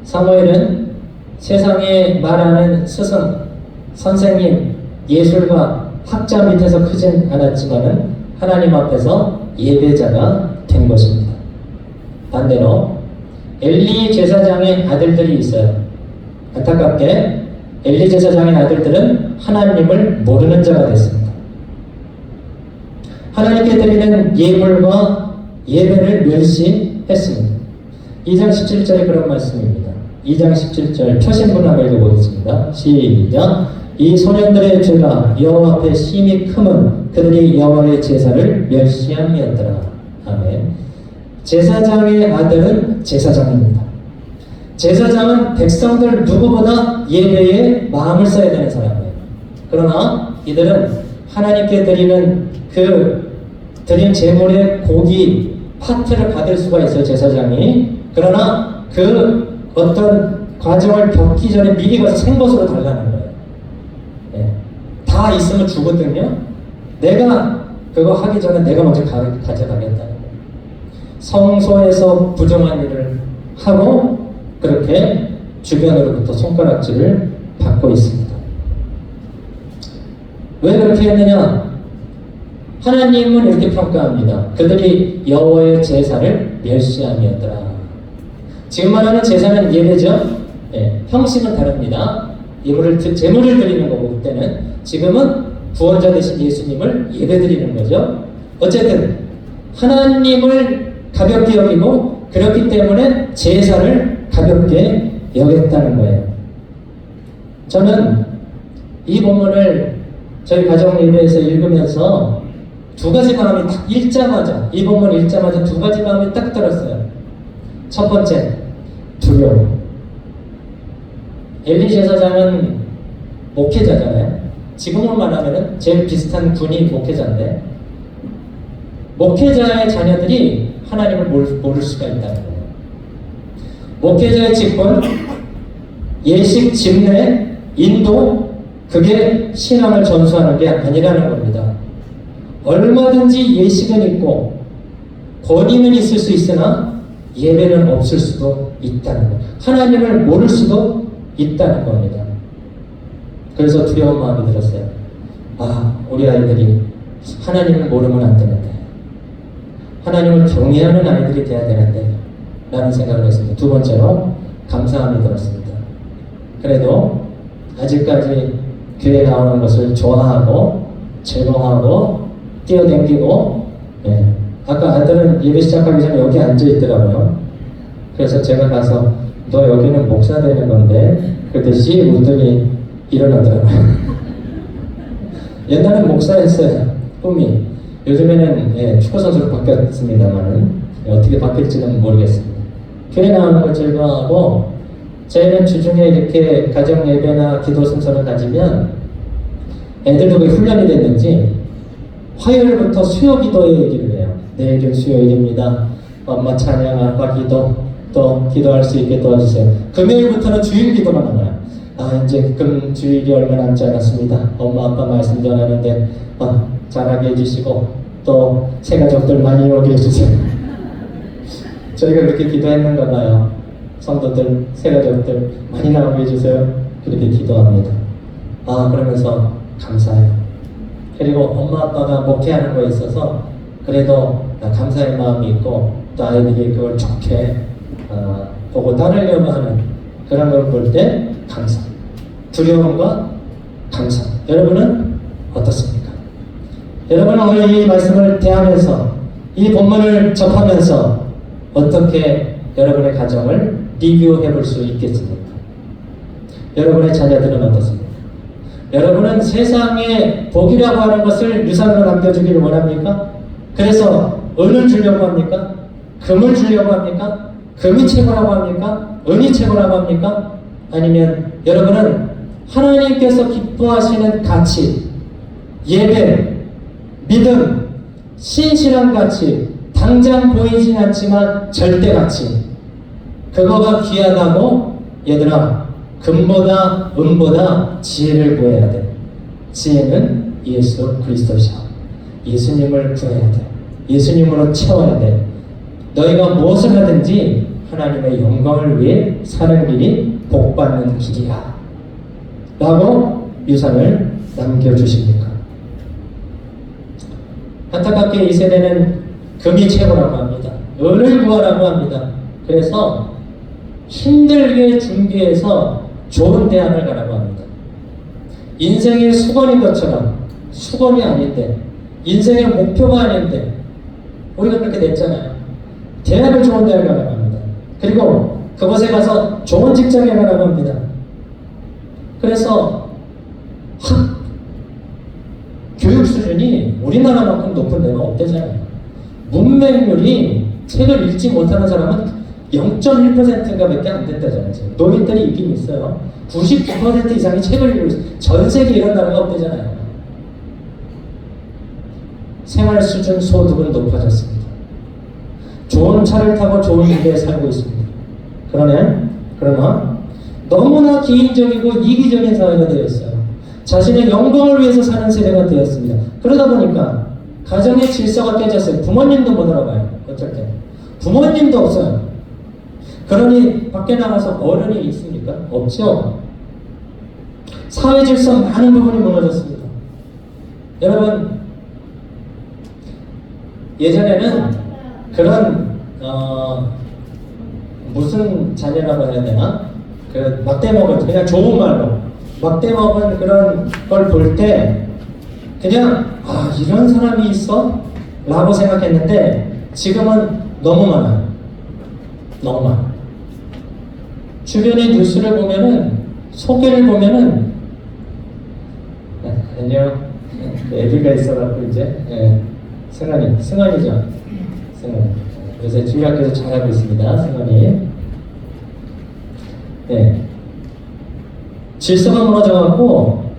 사무엘은 세상에 말하는 스승, 선생님, 예술가, 학자 밑에서 크진 않았지만은 하나님 앞에서 예배자가 된 것입니다. 반대로 엘리 제사장의 아들들이 있어요. 안타깝게 엘리 제사장의 아들들은 하나님을 모르는 자가 됐습니다. 하나님께 드리는 예물과 예배를 멸시했습니다. 2장 17절에 그런 말씀입니다. 2장 17절 표신문 한번 읽어보겠습니다. 시작. 이 소년들의 죄가 여호와 앞에 심히 크면 그들이 여호와의 제사를 멸시함이었더라. 아멘. 제사장의 아들은 제사장입니다. 제사장은 백성들 누구보다 예배에 마음을 써야 되는 사람이에요. 그러나 이들은 하나님께 드리는 드린 제물의 고기 파트를 받을 수가 있어요, 제사장이. 그러나 그 어떤 과정을 겪기 전에 미리 가서 생것으로 달라는 거예요. 다 있으면 주거든요. 내가 그거 하기 전에 내가 먼저 가져가겠다는 거예요. 성소에서 부정한 일을 하고 그렇게 주변으로부터 손가락질을 받고 있습니다. 왜 그렇게 했느냐? 하나님은 이렇게 평가합니다. 그들이 여호와의 제사를 멸시함이었더라. 지금 말하는 제사는 예배죠. 네, 형식은 다릅니다. 제물을 드리는 거고 그때는, 지금은 구원자 되신 예수님을 예배드리는 거죠. 어쨌든 하나님을 가볍게 여기고 그렇기 때문에 제사를 가볍게 여겼다는 거예요. 저는 이 본문을 저희 가정 예배에서 읽으면서 두 가지 마음이 딱 읽자마자, 이 본문 읽자마자 두 가지 마음이 딱 들었어요. 첫 번째, 두려움. 엘리 제사장은 목회자잖아요. 지금으로 말하면 제일 비슷한 군이 목회자인데, 목회자의 자녀들이 하나님을 모를 수가 있다는 거예요. 목회자의 직분, 예식, 집례, 인도, 그게 신앙을 전수하는 게 아니라는 겁니다. 얼마든지 예식은 있고 권위는 있을 수 있으나 예배는 없을 수도 있다는 거예요. 하나님을 모를 수도 있다는 겁니다. 그래서 두려운 마음이 들었어요. 아, 우리 아이들이 하나님을 모르면 안 되는데, 하나님을 경외하는 아이들이 돼야 되는데 라는 생각을 했습니다. 두 번째로 감사함이 들었습니다. 그래도 아직까지 교회 나오는 것을 좋아하고 즐거워하고 뛰어댕기고, 아까 아들은 예배 시작하기 전에 여기 앉아 있더라고요. 그래서 제가 가서 너 여기는 목사 되는 건데, 그랬더니 웃더니 일어나더라고요. 옛날엔 목사였어요, 꿈이. 요즘에는 축구선수로 바뀌었습니다만 어떻게 바뀔지는 모르겠습니다. 교회 나오는 걸 즐거워하고, 저희는 주중에 이렇게 가정 예배나 기도 순서를 가지면 애들도 왜 훈련이 됐는지 화요일부터 수요 기도의 얘기를 해요. 내일은 수요일입니다. 엄마 찬양, 아빠 기도, 또 기도할 수 있게 도와주세요. 금요일부터는 주일 기도만 하나요. 아, 이제 주일이 얼마 남지 않았습니다. 엄마 아빠 말씀 전하는데 잘하게 해주시고 또 새가족들 많이 오게 해주세요. 저희가 그렇게 기도했는가 봐요. 성도들, 새가족들 많이 나오게 해주세요. 그렇게 기도합니다. 그러면서 감사해요. 그리고 엄마 아빠가 목회하는 거에 있어서 그래도 감사의 마음이 있고, 또 아이들이 그걸 좋게 보고 따르려고 하는 그런 걸 볼 때 감사, 두려움과 감사. 여러분은 어떻습니까? 여러분은 오늘 이 말씀을 대하면서, 이 본문을 접하면서 어떻게 여러분의 가정을 리뷰해 볼 수 있겠습니까? 여러분의 자녀들은 어떻습니까? 여러분은 세상에 복이라고 하는 것을 유산으로 남겨주기를 원합니까? 그래서 은을 주려고 합니까? 금을 주려고 합니까? 금이 최고라고 합니까? 은이 최고라고 합니까? 아니면 여러분은 하나님께서 기뻐하시는 가치, 예배, 믿음, 신실한 가치, 당장 보이진 않지만 절대 가치, 그거가 귀하다고, 얘들아, 금보다 은보다 지혜를 구해야 돼. 지혜는 예수 그리스도시야. 예수님을 구해야 돼. 예수님으로 채워야 돼. 너희가 무엇을 하든지 하나님의 영광을 위해 사는 길이 복받는 길이야 라고 유산을 남겨주십니까? 안타깝게 이 세대는 금이 최고라고 합니다. 은을 구하라고 합니다. 그래서 힘들게 준비해서 좋은 대학을 가라고 합니다. 인생의 수건인 것처럼, 수건이 아닌데, 인생의 목표가 아닌데, 우리가 그렇게 됐잖아요. 대학을 좋은 대학을 가라고 합니다. 그리고 그곳에 가서 좋은 직장에 가라고 합니다. 그래서 교육 수준이 우리나라만큼 높은 데가 없대잖아요. 문맹률이, 책을 읽지 못하는 사람은 0.1%인가 밖에 안 된다잖아요. 노인들이 있긴 있어요. 99% 이상이 책을 읽고 있어요. 전 세계 이런 나라가 없대잖아요. 생활 수준, 소득은 높아졌습니다. 좋은 차를 타고 좋은 집에 살고 있습니다. 그러나 너무나 기인적이고 이기적인 사회가 되어 있어요. 자신의 영광을 위해서 사는 세대가 되었습니다. 그러다 보니까 가정의 질서가 깨졌어요. 부모님도 못 알아봐요. 어쩔 때 부모님도 없어요. 그러니 밖에 나가서 어른이 있습니까? 없죠. 사회 질서 많은 부분이 무너졌습니다. 여러분, 예전에는 그런 무슨 자녀라고 해야 되나? 그 막대먹은, 그냥 좋은 말로 막대먹은 그런 걸 볼 때 그냥 이런 사람이 있어? 라고 생각했는데 지금은 너무 많아요. 너무 많아요. 주변의 뉴스를 보면은, 소개를 보면은, 안녕. 애비가 있어갖고 이제, 승환이죠. 승환이. 요새 중학교에서 잘하고 있습니다. 승환이. 네. 질서가 무너져갖고,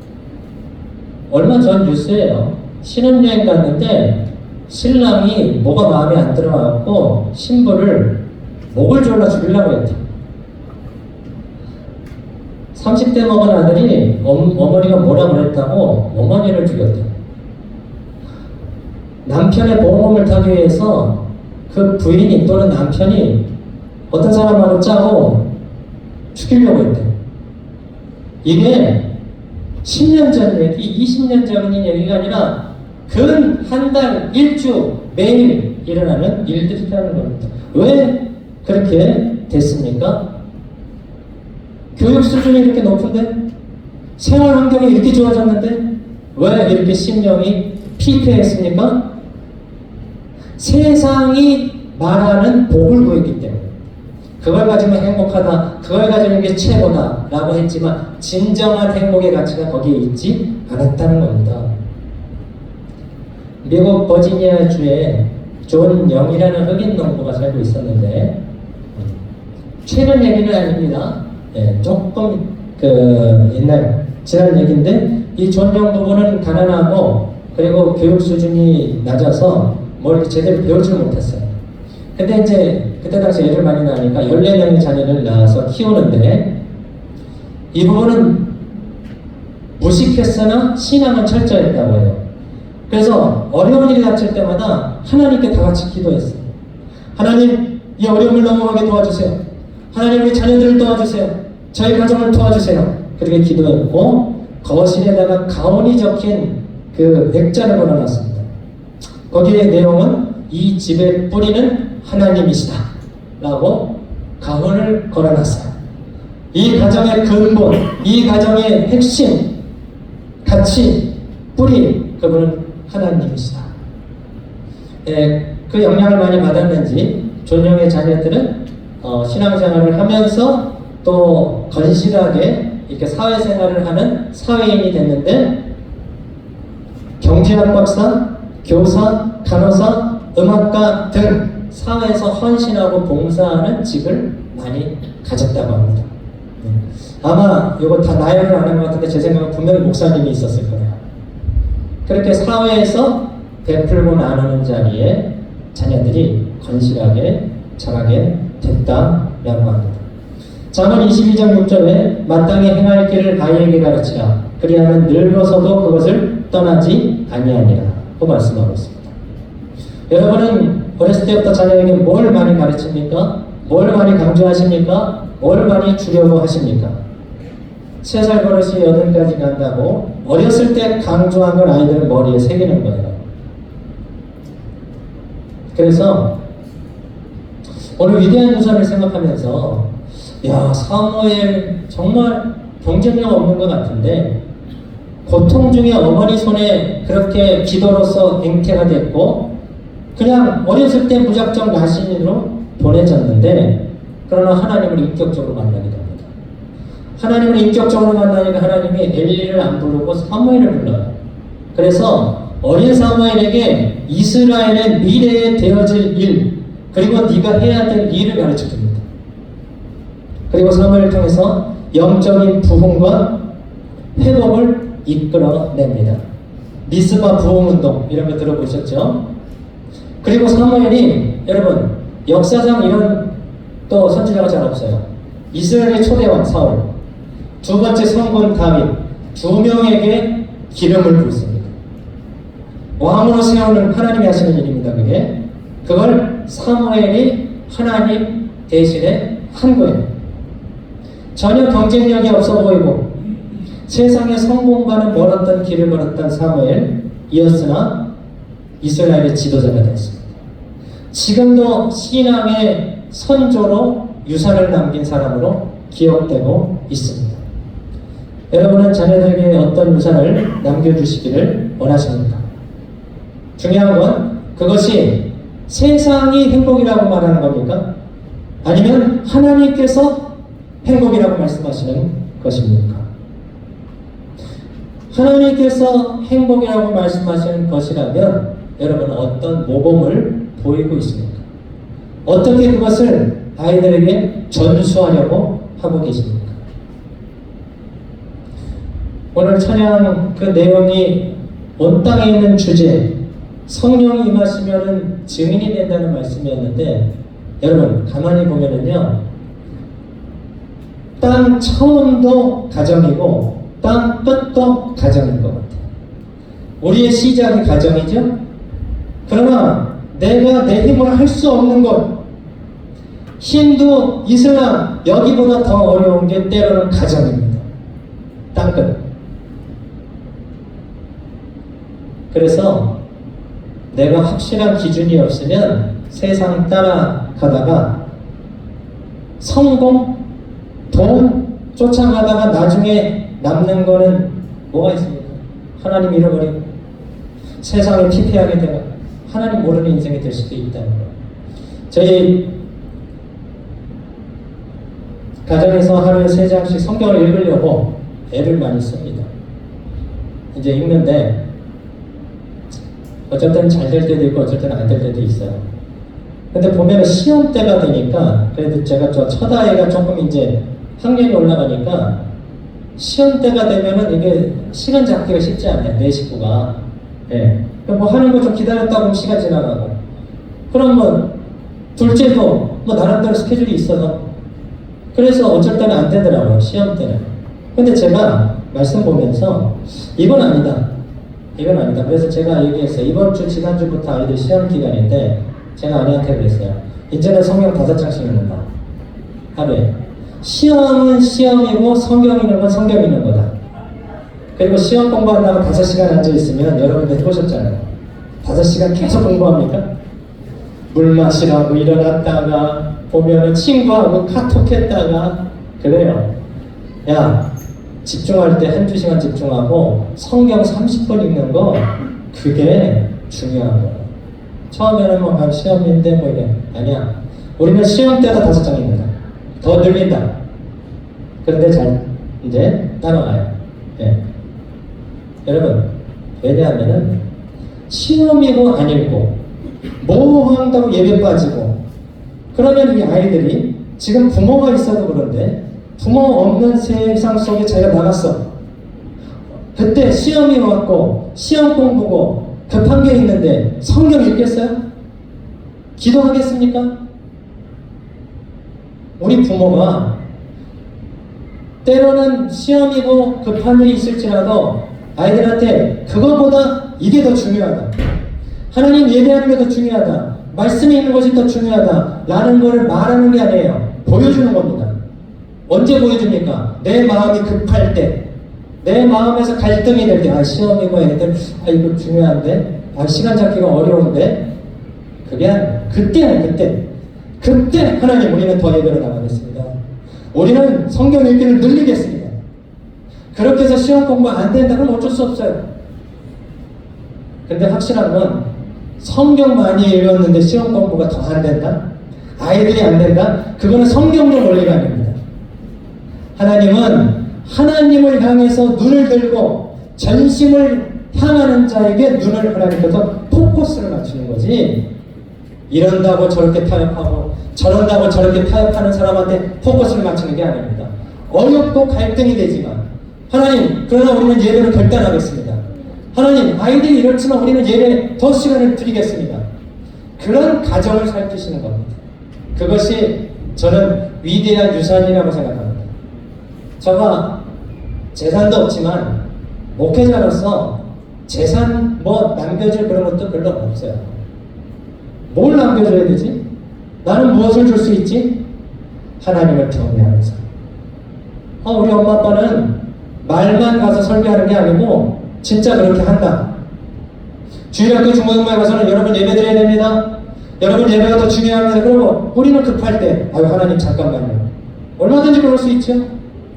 얼마 전 뉴스예요. 신혼여행 갔는데, 신랑이 뭐가 마음에 안 들어갖고, 신부를 목을 졸라 죽이려고 했다. 30대 먹은 아들이 어머니가 뭐라 그랬다고 어머니를 죽였다. 남편의 보험을 타기 위해서 그 부인이 또는 남편이 어떤 사람하고 짜고 죽이려고 했대. 이게 10년 전 얘기, 20년 전 얘기가 아니라 근 한 달, 일주 매일 일어나는 일들이라는 겁니다. 왜 그렇게 됐습니까? 교육 수준이 이렇게 높은데, 생활 환경이 이렇게 좋아졌는데 왜 이렇게 심령이 피폐했습니까? 세상이 말하는 복을 구했기 때문에. 그걸 가지면 행복하다, 그걸 가지는 게 최고다 라고 했지만 진정한 행복의 가치가 거기에 있지 않았다는 겁니다. 미국 버지니아주에 존 영이라는 흑인 농부가 살고 있었는데, 최근 얘기는 아닙니다. 조금 옛날 지난 얘기인데, 이 존 영 부부는 가난하고 그리고 교육 수준이 낮아서 뭘 제대로 배우지 못했어요. 근데 이제 그때 당시 애를 많이 낳으니까 14명의 자녀를 낳아서 키우는데, 이 부부는 무식했으나 신앙은 철저했다고 해요. 그래서 어려운 일이 닥칠 때마다 하나님께 다 같이 기도했어요. 하나님, 이 어려움을 넘어가게 도와주세요. 하나님, 우리 자녀들을 도와주세요. 저희 가정을 도와주세요. 그렇게 기도했고, 거실에다가 가온이 적힌 그 액자를 걸어놨습니다. 거기에 내용은 이 집의 뿌리는 하나님이시다 라고 가온을 걸어놨어요. 이 가정의 근본, 이 가정의 핵심, 가치, 뿌리, 그분은 하나님이시다. 그 영향을 많이 받았는지 존영의 자녀들은 신앙생활을 하면서 또 건실하게 이렇게 사회생활을 하는 사회인이 됐는데, 경제학 박사, 교사, 간호사, 음악가 등 사회에서 헌신하고 봉사하는 직을 많이 가졌다고 합니다. 아마 이거 다 나열을 안 한 것 같은데 제 생각은 분명히 목사님이 있었을 거예요. 그렇게 사회에서 베풀고 나누는 자리에 자녀들이 건실하게 자라게 됐다라고 합니다. 잠언 22장 6절에 마땅히 행할 길을 아이에게 가르치라. 그리하면 늙어서도 그것을 떠나지 아니하니라 고 말씀하고 있습니다. 여러분은 어렸을 때부터 자녀에게 뭘 많이 가르칩니까? 뭘 많이 강조하십니까? 뭘 많이 주려고 하십니까? 3살 버릇이 8까지 간다고 어렸을 때 강조한 걸 아이들은 머리에 새기는 거예요. 그래서 오늘 위대한 유산을 생각하면서, 사무엘 정말 경쟁력 없는 것 같은데, 고통 중에 어머니 손에 그렇게 기도로서 앵태가 됐고, 그냥 어렸을 때 무작정 나신으로 보내졌는데, 그러나 하나님을 인격적으로 만나게 됩니다. 하나님을 인격적으로 만나니까 하나님이 엘리를 안 부르고 사무엘을 불러요. 그래서 어린 사무엘에게 이스라엘의 미래에 되어질 일, 그리고 네가 해야 될 일을 가르쳐 줍니다. 그리고 사무엘을 통해서 영적인 부흥과 회복을 이끌어냅니다. 미스바 부흥운동 이런 거 들어보셨죠? 그리고 사무엘이, 여러분, 역사상 이런 또 선지자가 잘 없어요. 이스라엘의 초대왕 사울, 두 번째 성군 다윗, 2명에게 기름을 붓습니다. 왕으로 세우는 하나님이 하시는 일입니다. 그걸 사무엘이 하나님 대신에 한 거예요. 전혀 경쟁력이 없어 보이고 세상의 성공과는 멀었던 길을 걸었던 사무엘이었으나 이스라엘의 지도자가 됐습니다. 지금도 신앙의 선조로 유산을 남긴 사람으로 기억되고 있습니다. 여러분은 자녀들에게 어떤 유산을 남겨주시기를 원하십니까? 중요한 건 그것이 세상이 행복이라고 말하는 겁니까? 아니면 하나님께서 행복이라고 말씀하시는 것입니까? 하나님께서 행복이라고 말씀하시는 것이라면 여러분 어떤 모범을 보이고 있습니까? 어떻게 그것을 아이들에게 전수하려고 하고 계십니까? 오늘 찬양 그 내용이 온 땅에 있는 주제 성령이 임하시면은 증인이 된다는 말씀이었는데 여러분 가만히 보면은요 땅 처음도 가정이고 땅 끝도 가정인 것 같아요. 우리의 시작이 가정이죠. 그러나 내가 내 힘으로 할 수 없는 것 힌두, 이슬람 여기보다 더 어려운 게 때로는 가정입니다. 땅 끝. 그래서 내가 확실한 기준이 없으면 세상 따라가다가 성공, 돈 쫓아가다가 나중에 남는 거는 뭐가 있습니까? 하나님 잃어버리고 세상에 피폐하게 되고 하나님 모르는 인생이 될 수도 있다는 거예요. 저희 가정에서 하루에 3장씩 성경을 읽으려고 애를 많이 씁니다. 이제 읽는데 어쩔 때는 잘 될 때도 있고 어쩔 때는 안 될 때도 있어요. 근데 보면 시험 때가 되니까 그래도 제가 첫 아이가 조금 이제 학년이 올라가니까 시험 때가 되면은 이게 시간 잡기가 쉽지 않아요. 내 식구가. 예. 뭐 하는 거 좀 기다렸다 보면 시간 지나가고. 그럼 뭐 둘째도 뭐 나름대로 스케줄이 있어서 그래서 어쩔 때는 안 되더라고요. 시험 때는. 근데 제가 말씀 보면서 이건 아니다. 이건 아니다. 그래서 제가 얘기했어요. 이번 주 지난주부터 아이들 시험 기간인데 제가 아내한테 그랬어요. 이제는 성경 5장씩 읽는다. 하루에. 시험은 시험이고 성경 읽는 건 성경 읽는 거다. 그리고 시험 공부한다고 5시간 앉아있으면 여러분들 해보셨잖아요. 5시간 계속 공부합니까? 물 마시라고 일어났다가 보면은 친구하고 카톡했다가 그래요. 야 집중할 때 1-2시간 집중하고 성경 30분 읽는 거 그게 중요한 거예요. 처음에는 뭐 시험인데 뭐 이게 아니야. 우리는 시험 때도 5장 읽는다. 더 늘린다. 그런데 잘 이제 따라가요. 네. 여러분 왜냐하면은 시험이고 안 읽고 뭐 한다고 예배 빠지고 그러면 이 아이들이 지금 부모가 있어도 그런데 부모 없는 세상 속에 자기가 나갔어. 그때 시험이 왔고 시험 공부고 급한 게 있는데 성경 읽겠어요? 기도하겠습니까? 우리 부모가 때로는 시험이고 급한 일이 있을지라도 아이들한테 그거보다 이게 더 중요하다. 하나님 예배하는 게 더 중요하다. 말씀이 있는 것이 더 중요하다. 라는 것을 말하는 게 아니에요. 보여주는 겁니다. 언제 보여줍니까? 내 마음이 급할 때, 내 마음에서 갈등이 될 때, 아 시험이고 애들, 아 이거 중요한데, 아 시간 잡기가 어려운데, 그게 아니에요. 그때 하나님 우리는 더 예배로 나가겠습니다. 우리는 성경 읽기를 늘리겠습니다. 그렇게 해서 시험 공부 안 된다 그럼 어쩔 수 없어요. 근데 확실한 건 성경 많이 읽었는데 시험 공부가 더 안 된다? 아이들이 안 된다? 그거는 성경적 원리가 아닙니다. 하나님은 하나님을 향해서 눈을 들고 전심을 향하는 자에게 눈을 하나님께서 포커스를 맞추는 거지 이런다고 저렇게 타협하고 저런다고 저렇게 타협하는 사람한테 포커스를 맞추는 게 아닙니다. 어렵고 갈등이 되지만 하나님 그러나 우리는 예배로 결단하겠습니다. 하나님 아이들이 이렇지만 우리는 예배에 더 시간을 드리겠습니다. 그런 가정을 살피시는 겁니다. 그것이 저는 위대한 유산이라고 생각합니다. 제가 재산도 없지만 목회자로서 재산 뭐 남겨줄 그런 것도 별로 없어요. 뭘 남겨줘야 되지? 나는 무엇을 줄 수 있지? 하나님을 경외하면서. 우리 엄마 아빠는 말만 가서 설교하는 게 아니고 진짜 그렇게 한다. 주일학교 중고등부에 가서는 여러분 예배 드려야 됩니다. 여러분 예배가 더 중요합니다. 그리고 우리는 급할 때 하나님 잠깐만요. 얼마든지 그럴 수 있죠.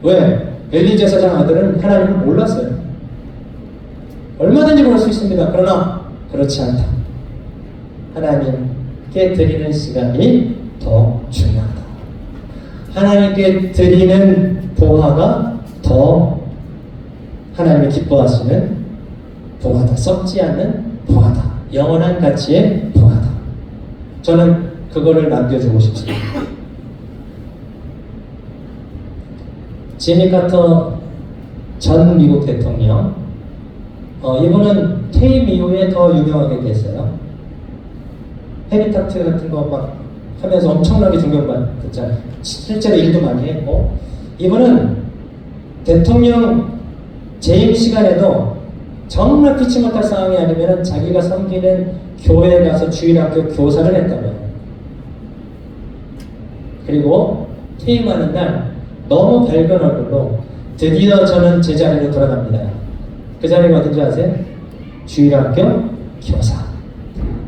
왜? 엘리 제사장 아들은 하나님을 몰랐어요. 얼마든지 그럴 수 있습니다. 그러나 그렇지 않다. 하나님께 드리는 시간이 더 중요하다. 하나님께 드리는 보화가 더 하나님이 기뻐하시는 보화다. 썩지 않는 보화다. 영원한 가치의 보화다. 저는 그거를 남겨주고 싶습니다. 지미 카터 전 미국 대통령, 이분은 퇴임 이후에 더 유명하게 됐어요. 헤리타트 같은 거 막 하면서 엄청나게 존경받았잖아요. 실제로 일도 많이 했고, 이분은 대통령 재임 시간에도 정말 피치 못할 상황이 아니면 자기가 섬기는 교회에 가서 주일학교 교사를 했다고요. 그리고 퇴임하는 날 너무 밝은 얼굴로 드디어 저는 제 자리로 돌아갑니다. 그 자리가 어딘지 아세요? 주일학교 교사.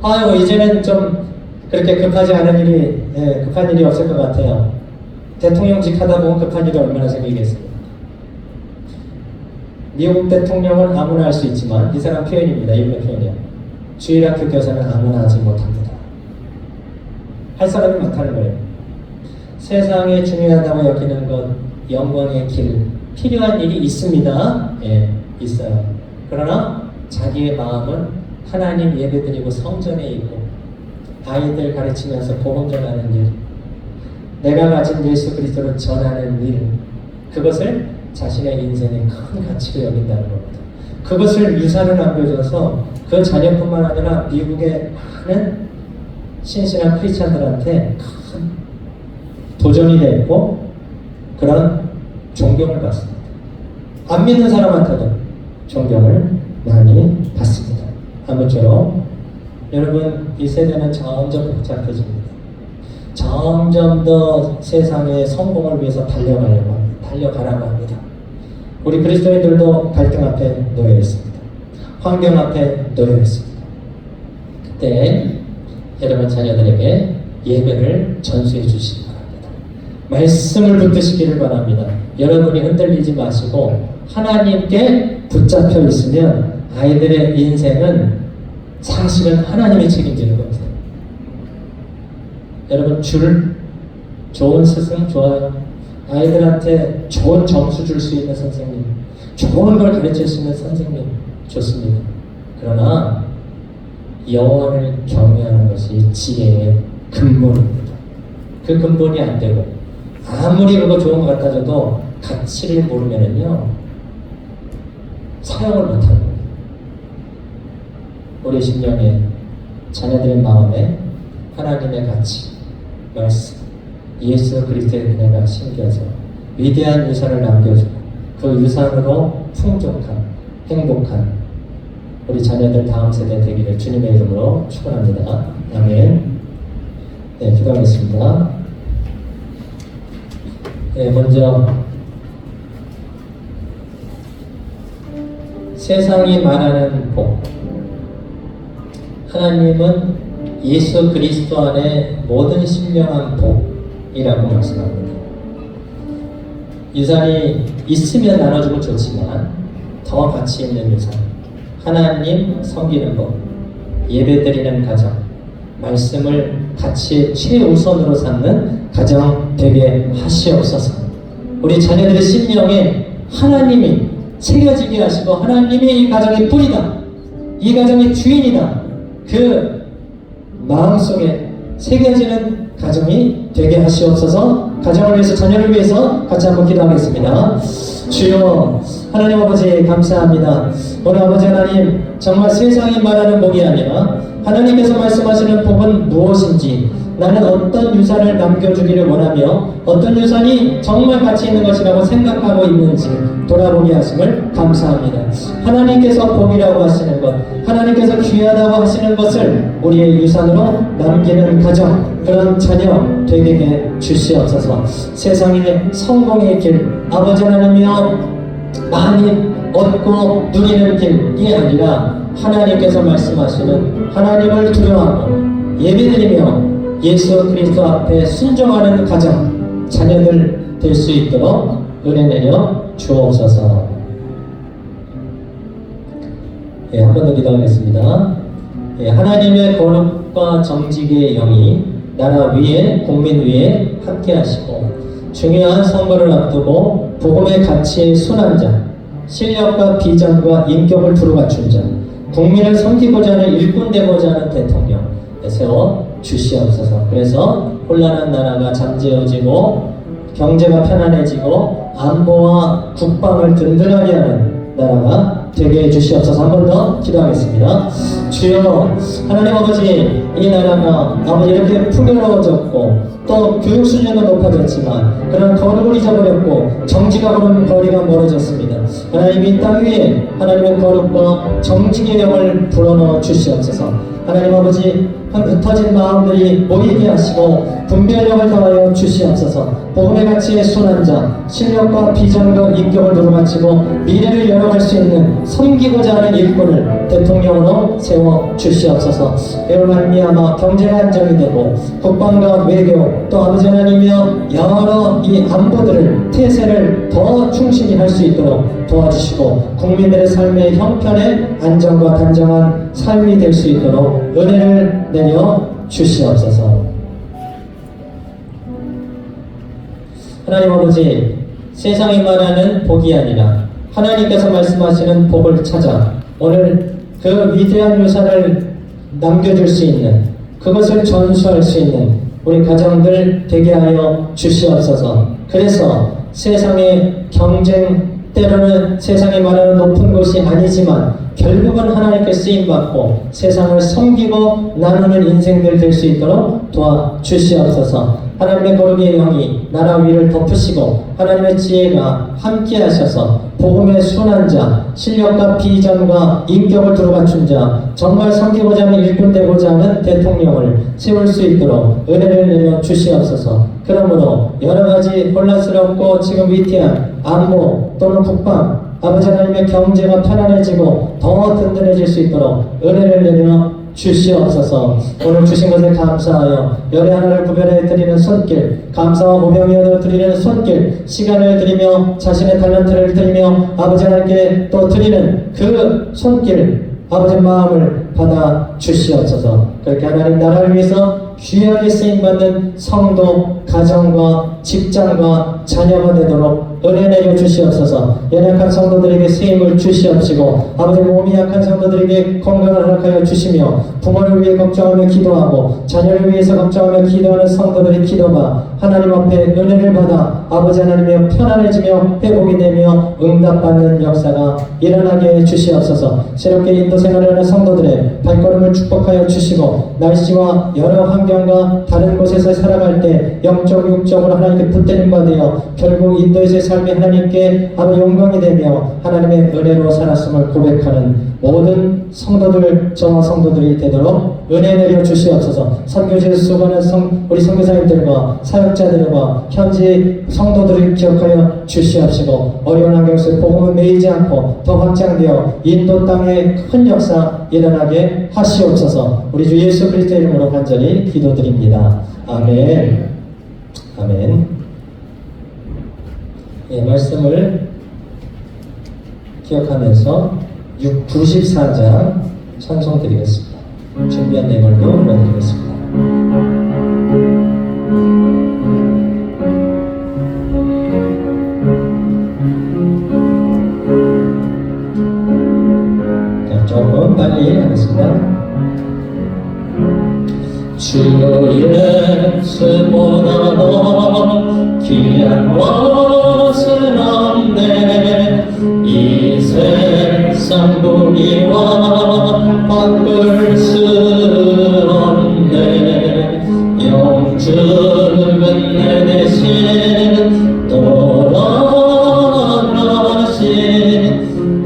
아이고 이제는 좀 그렇게 급하지 않은 일이 급한 일이 없을 것 같아요. 대통령직 하다 보면 급한 일이 얼마나 생기겠습니까? 미국 대통령은 아무나 할 수 있지만 이 사람 표현입니다. 이분의 표현이요. 주일학교 교사는 아무나 하지 못합니다. 할 사람이 많다는 거예요. 세상에 중요하다고 여기는 것, 영광의 길, 필요한 일이 있습니다. 예, 있어요. 그러나 자기의 마음은 하나님 예배드리고 성전에 있고 아이들 가르치면서 복음 전하는 일, 내가 가진 예수 그리스도를 전하는 일, 그것을 자신의 인생의 큰 가치로 여긴다는 겁니다. 그것을 유산을 남겨줘서 그 자녀뿐만 아니라 미국의 많은 신실한 크리스찬들한테 큰 도전이 됐고 그런 존경을 받습니다. 안 믿는 사람한테도 존경을 많이 받습니다. 아무쪼록 여러분 이 세대는 점점 복잡해집니다. 점점 더 세상의 성공을 위해서 달려가라고 합니다. 우리 그리스도인들도 갈등 앞에 놓여 있습니다. 환경 앞에 놓여 있습니다. 그때 여러분 자녀들에게 예배를 전수해 주시기 바랍니다. 말씀을 붙드시기를 바랍니다. 여러분이 흔들리지 마시고 하나님께 붙잡혀 있으면 아이들의 인생은 사실은 하나님이 책임지는 겁니다. 여러분 좋은 스승 좋아요. 아이들한테 좋은 점수 줄 수 있는 선생님, 좋은 걸 가르칠 수 있는 선생님 좋습니다. 그러나 여호와를 경외하는 것이 지혜의 근본입니다. 그 근본이 안 되고 아무리 그거 좋은 것 같아져도 가치를 모르면은요 사용을 못하는 거예요. 우리 심령에 자녀들의 마음에 하나님의 가치, 말씀, 예수 그리스도의 은혜가 심겨져 위대한 유산을 남겨주고 그 유산으로 풍족한, 행복한 우리 자녀들 다음 세대 되기를 주님의 이름으로 축원합니다. 아멘. 네, 기도하겠습니다. 네, 먼저 세상이 말하는 복, 하나님은 예수 그리스도 안에 모든 신령한 복이라고 말씀합니다. 유산이 있으면 나눠주면 좋지만 더 가치 있는 유산, 하나님 섬기는 법, 예배드리는 가정, 말씀을 가치 최우선으로 삼는 가정 되게 하시옵소서. 우리 자녀들의 심령에 하나님이 새겨지게 하시고 하나님이 이 가정의 뿌리다, 이 가정의 주인이다, 그 마음속에 새겨지는 가정이 되게 하시옵소서. 가정을 위해서, 자녀를 위해서 같이 한번 기도하겠습니다. 주여 하나님 아버지 감사합니다. 오늘 아버지 하나님 정말 세상이 말하는 복이 아니라 하나님께서 말씀하시는 복은 무엇인지 나는 어떤 유산을 남겨주기를 원하며 어떤 유산이 정말 가치 있는 것이라고 생각하고 있는지 돌아보게 하심을 감사합니다. 하나님께서 복이라고 하시는 것, 하나님께서 귀하다고 하시는 것을 우리의 유산으로 남기는 가정, 그런 자녀 되게 주시옵소서. 세상의 성공의 길, 아버지 하나님이여 많이 얻고 누리는 길이 아니라 하나님께서 말씀하시는 하나님을 두려워하고 예배드리며 예수 그리스도 앞에 순종하는 가정, 자녀들 될 수 있도록 은혜 내려 주옵소서. 예, 한 번 더 기도하겠습니다. 예, 하나님의 거룩과 정직의 영이 나라 위에, 국민 위에 함께 하시고 중요한 선거를 앞두고 복음의 가치에 순한 자, 실력과 비전과 인격을 두루 갖춘 자, 국민을 섬기고자 하는 일꾼 되고자 하는 대통령 세워 주시옵소서. 그래서 혼란한 나라가 잠재워지고 경제가 편안해지고 안보와 국방을 든든하게 하는 나라가 되게 해주시옵소서. 한 번 더 기도하겠습니다. 주여 하나님 아버지, 이 나라가 아버지 이렇게 풍요로워졌고 또 교육 수준도 높아졌지만 그런 거룩을 잊어버렸고 정직하고 거리가 멀어졌습니다. 하나님 이 땅 위에 하나님의 거룩과 정직의 영을 불어넣어 주시옵소서. 하나님 아버지 흩어진 마음들이 모이게 하시고 분별력을 더하여 주시옵소서. 복음의 가치에 순한 자, 실력과 비전과 인격을 두루 갖추고 미래를 열어갈 수 있는 섬기고자 하는 일꾼을 대통령으로 세워 주시옵소서. 이로 말미암아 경제가 안정이 되고 국방과 외교 또 아버지 하나님이여 여러 이 안보들을 태세를 더 충실히 할 수 있도록 도와주시고 국민들의 삶의 형편에 안정과 단정한 삶이 될 수 있도록 은혜를 내려 주시옵소서. 하나님 아버지, 세상이 말하는 복이 아니라 하나님께서 말씀하시는 복을 찾아 오늘 그 위대한 유산을 남겨줄 수 있는, 그것을 전수할 수 있는 우리 가정들 되게 하여 주시옵소서. 그래서 세상의 경쟁, 때로는 세상이 말하는 높은 곳이 아니지만 결국은 하나님께 쓰임받고 세상을 섬기고 나누는 인생들 될 수 있도록 도와주시옵소서. 하나님의 거룩의 영이 나라 위를 덮으시고 하나님의 지혜가 함께 하셔서 복음의 순한 자, 실력과 비전과 인격을 두루 갖춘 자, 정말 섬기고자 하는 일꾼 되고자 하는 대통령을 세울 수 있도록 은혜를 내려 주시옵소서. 그러므로 여러 가지 혼란스럽고 지금 위태한 안보 또는 국방, 아버지 하나님의 경제가 편안해지고 더 든든해질 수 있도록 은혜를 내려 주시옵소서. 오늘 주신 것에 감사하여 열의 하나를 구별해 드리는 손길, 감사와 모병이어도 드리는 손길, 시간을 드리며 자신의 탤런트를 드리며 아버지 하나님께 또 드리는 그 손길, 아버지 마음을 받아 주시옵소서. 그렇게 하나님 나라를 위해서 귀하게 쓰임받는 성도, 가정과 직장과 자녀가 되도록 은혜 내려 주시옵소서. 연약한 성도들에게 쓰임을 주시옵시고 아버지 몸이 약한 성도들에게 건강을 허락하여 주시며 부모를 위해 걱정하며 기도하고 자녀를 위해서 걱정하며 기도하는 성도들의 기도가 하나님 앞에 은혜를 받아 아버지 하나님의 편안해지며 회복이 되며 응답받는 역사가 일어나게 해 주시옵소서. 새롭게 인도 생활을 하는 성도들의 발걸음을 축복하여 주시고 날씨와 여러 환경과 다른 곳에서 살아갈 때 영적 육적으로 하나님께 붙들림 받으여 결국 인도에서의 삶이 하나님께 아버지 영광이 되며 하나님의 은혜로 살았음을 고백하는 모든 성도들, 저와 성도들이 되도록 은혜 내려 주시옵소서. 선교지에서 수고하는 우리 선교사님들과 사역자들과 현지 성도들을 기억하여 주시옵시고 어려운 환경에서 복음을 매이지 않고 더 확장되어 인도 땅에 큰 역사 일어나게 하시옵소서. 우리 주 예수 그리스도의 이름으로 간절히 기도드립니다. 아멘. 아멘. 예, 말씀을 기억하면서 94장 찬송 드리겠습니다. 준비한 내용을로 올려드리겠습니다. 조금 빨리 하겠습니다. 주의 스보다 더 귀한 것은 없네. 이 세상 부귀와 바꿀 수 없네. 대신 돌아가신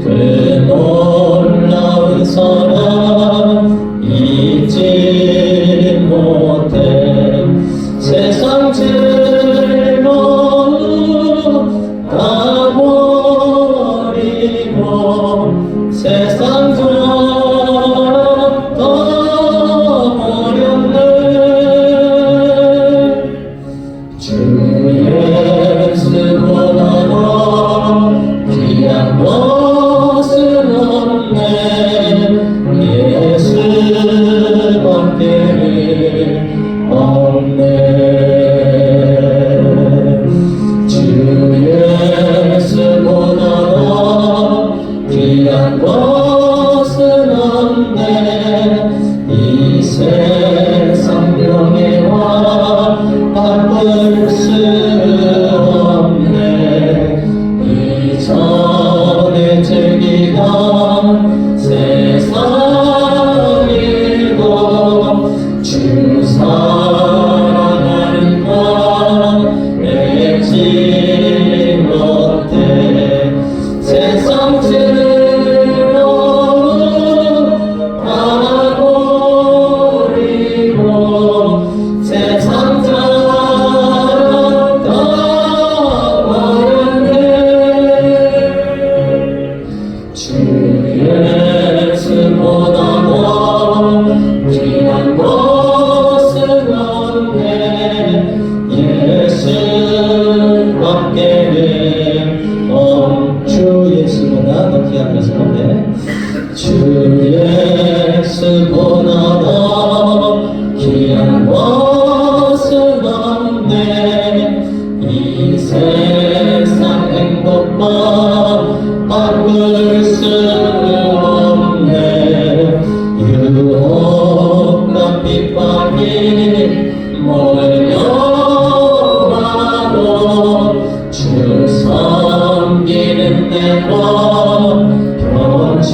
그 놀라운 사랑 잊지 못해. 세상 즐거움 다 버리고 세상 사랑 다 버렸네. 주 예수보다 귀한 것은 없네. 예수밖에는 없네. 주 예수보다 귀한 것은 없네. 이 세상 명예와 바꿀 수 없네. 이전에 즐기던 세상이고 주 사랑하는 것 잊지 못해. 세상 즐거움 다 버리고 세상 사랑 다 버렸네. 주 예수보다 귀한 것은 없네. 예수밖에는 주 예수보다 더 귀한 것은 없네. 주 예수보다 귀한 것은 없네. 이 세상 행복과 바꿀 수 없네. 유혹과 핍박이 몰려와도 주 섬기는 내가 변치.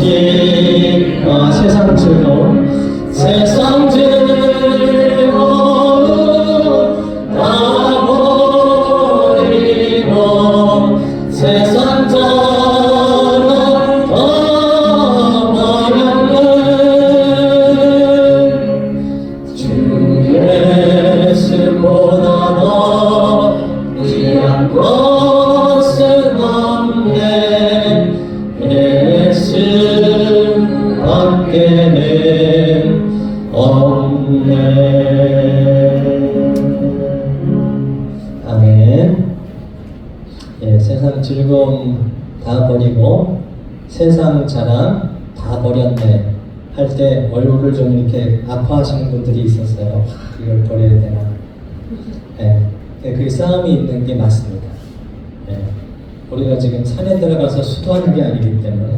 세상 즐거움 세상 즐거움 다 버리고 세상 사랑 다 버렸네. 주 예수보다 귀한 것은 없네. 예수밖에는 없네. 아멘. 예, 세상 즐거움 다 버리고 세상 자랑 다 버렸네 할 때 얼굴을 좀 이렇게 아파하시는 분들이 있었어요. 이걸 버려야 되나? 예, 그 싸움이 있는 게 맞습니다. 예, 우리가 지금 산에 들어가서 수도하는 게 아니기 때문에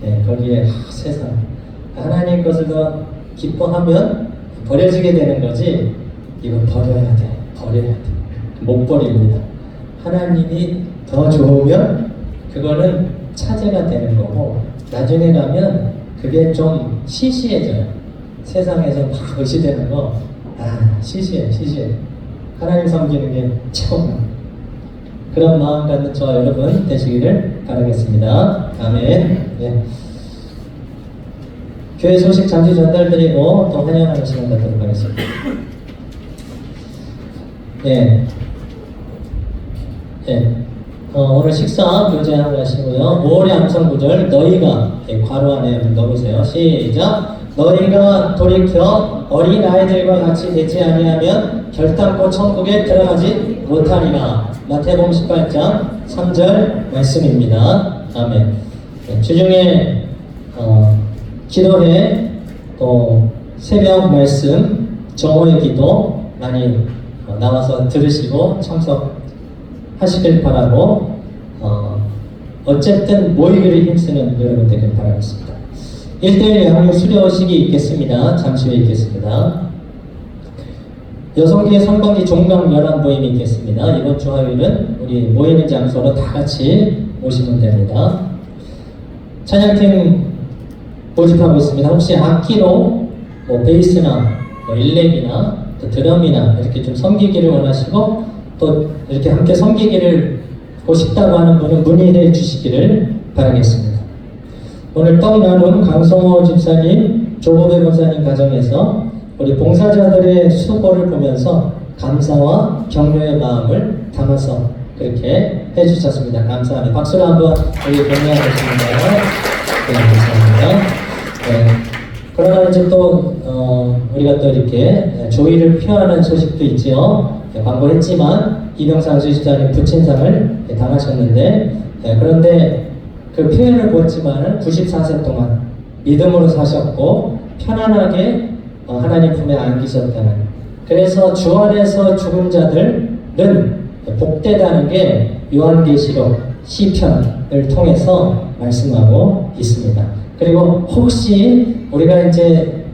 예, 거기에 세상 하나님 것을 더 기뻐하면 버려지게 되는 거지. 이건 버려야 돼, 버려야 돼. 못 버립니다. 하나님이 더 좋으면 그거는 차제가 되는 거고, 나중에 가면 그게 좀 시시해져요. 세상에서 막 의시되는 거, 시시해. 하나님 섬기는 게 최고다. 그런 마음 갖는 저와 여러분 되시기를 바라겠습니다. 아멘. 네. 교회 소식 잠시 전달드리고 또 환영하는 시간 갖도록 하겠습니다. 예. 예. 오늘 식사 교제하고 가시고요. 5월의 암송 구절 너희가 괄호 안에 한번 넣어보세요. 시작. 너희가 돌이켜 어린 아이들과 같이 되지 아니하면 결단코 천국에 들어가지 못하리라. 마태복음 18장 3절 말씀입니다. 아멘. 네, 주중에 기도회 또 새벽 말씀 정오의 기도 많이 나와서 들으시고 참석하시길 바라고 어쨌든 모이기를 힘쓰는 여러분 되길 바라겠습니다. 1대1 양육 수료식이 있겠습니다. 잠시 후에 있겠습니다. 여성기의 성방기 종강 열한 모임이 있겠습니다. 이번 주 화요일은 우리 모이는 장소로 다 같이 오시면 됩니다. 찬양팀 모집하고 있습니다. 혹시 악기로 베이스나 일렉이나 드럼이나 이렇게 좀 섬기기를 원하시고 또 이렇게 함께 섬기기를 하고 싶다고 하는 분은 문의해 주시기를 바라겠습니다. 오늘 떡 나눔 강성호 집사님, 조보배 권사님 가정에서 우리 봉사자들의 수고를 보면서 감사와 격려의 마음을 담아서 그렇게 해주셨습니다. 감사합니다. 박수로 한번 우리 격려하겠습니다. 네, 감사합니다. 네. 그러나 이제 또 우리가 또 이렇게 조의를 표하는 소식도 있지요. 네, 광고했지만 이병상 집사님 부친상을 당하셨는데 그런데 그 표현을 보았지만 94세 동안 믿음으로 사셨고 편안하게 하나님 품에 안기셨다는, 그래서 주 안에서 죽은 자들은 복되다는 게 요한계시록 시편을 통해서 말씀하고 있습니다. 그리고 혹시 우리가 이제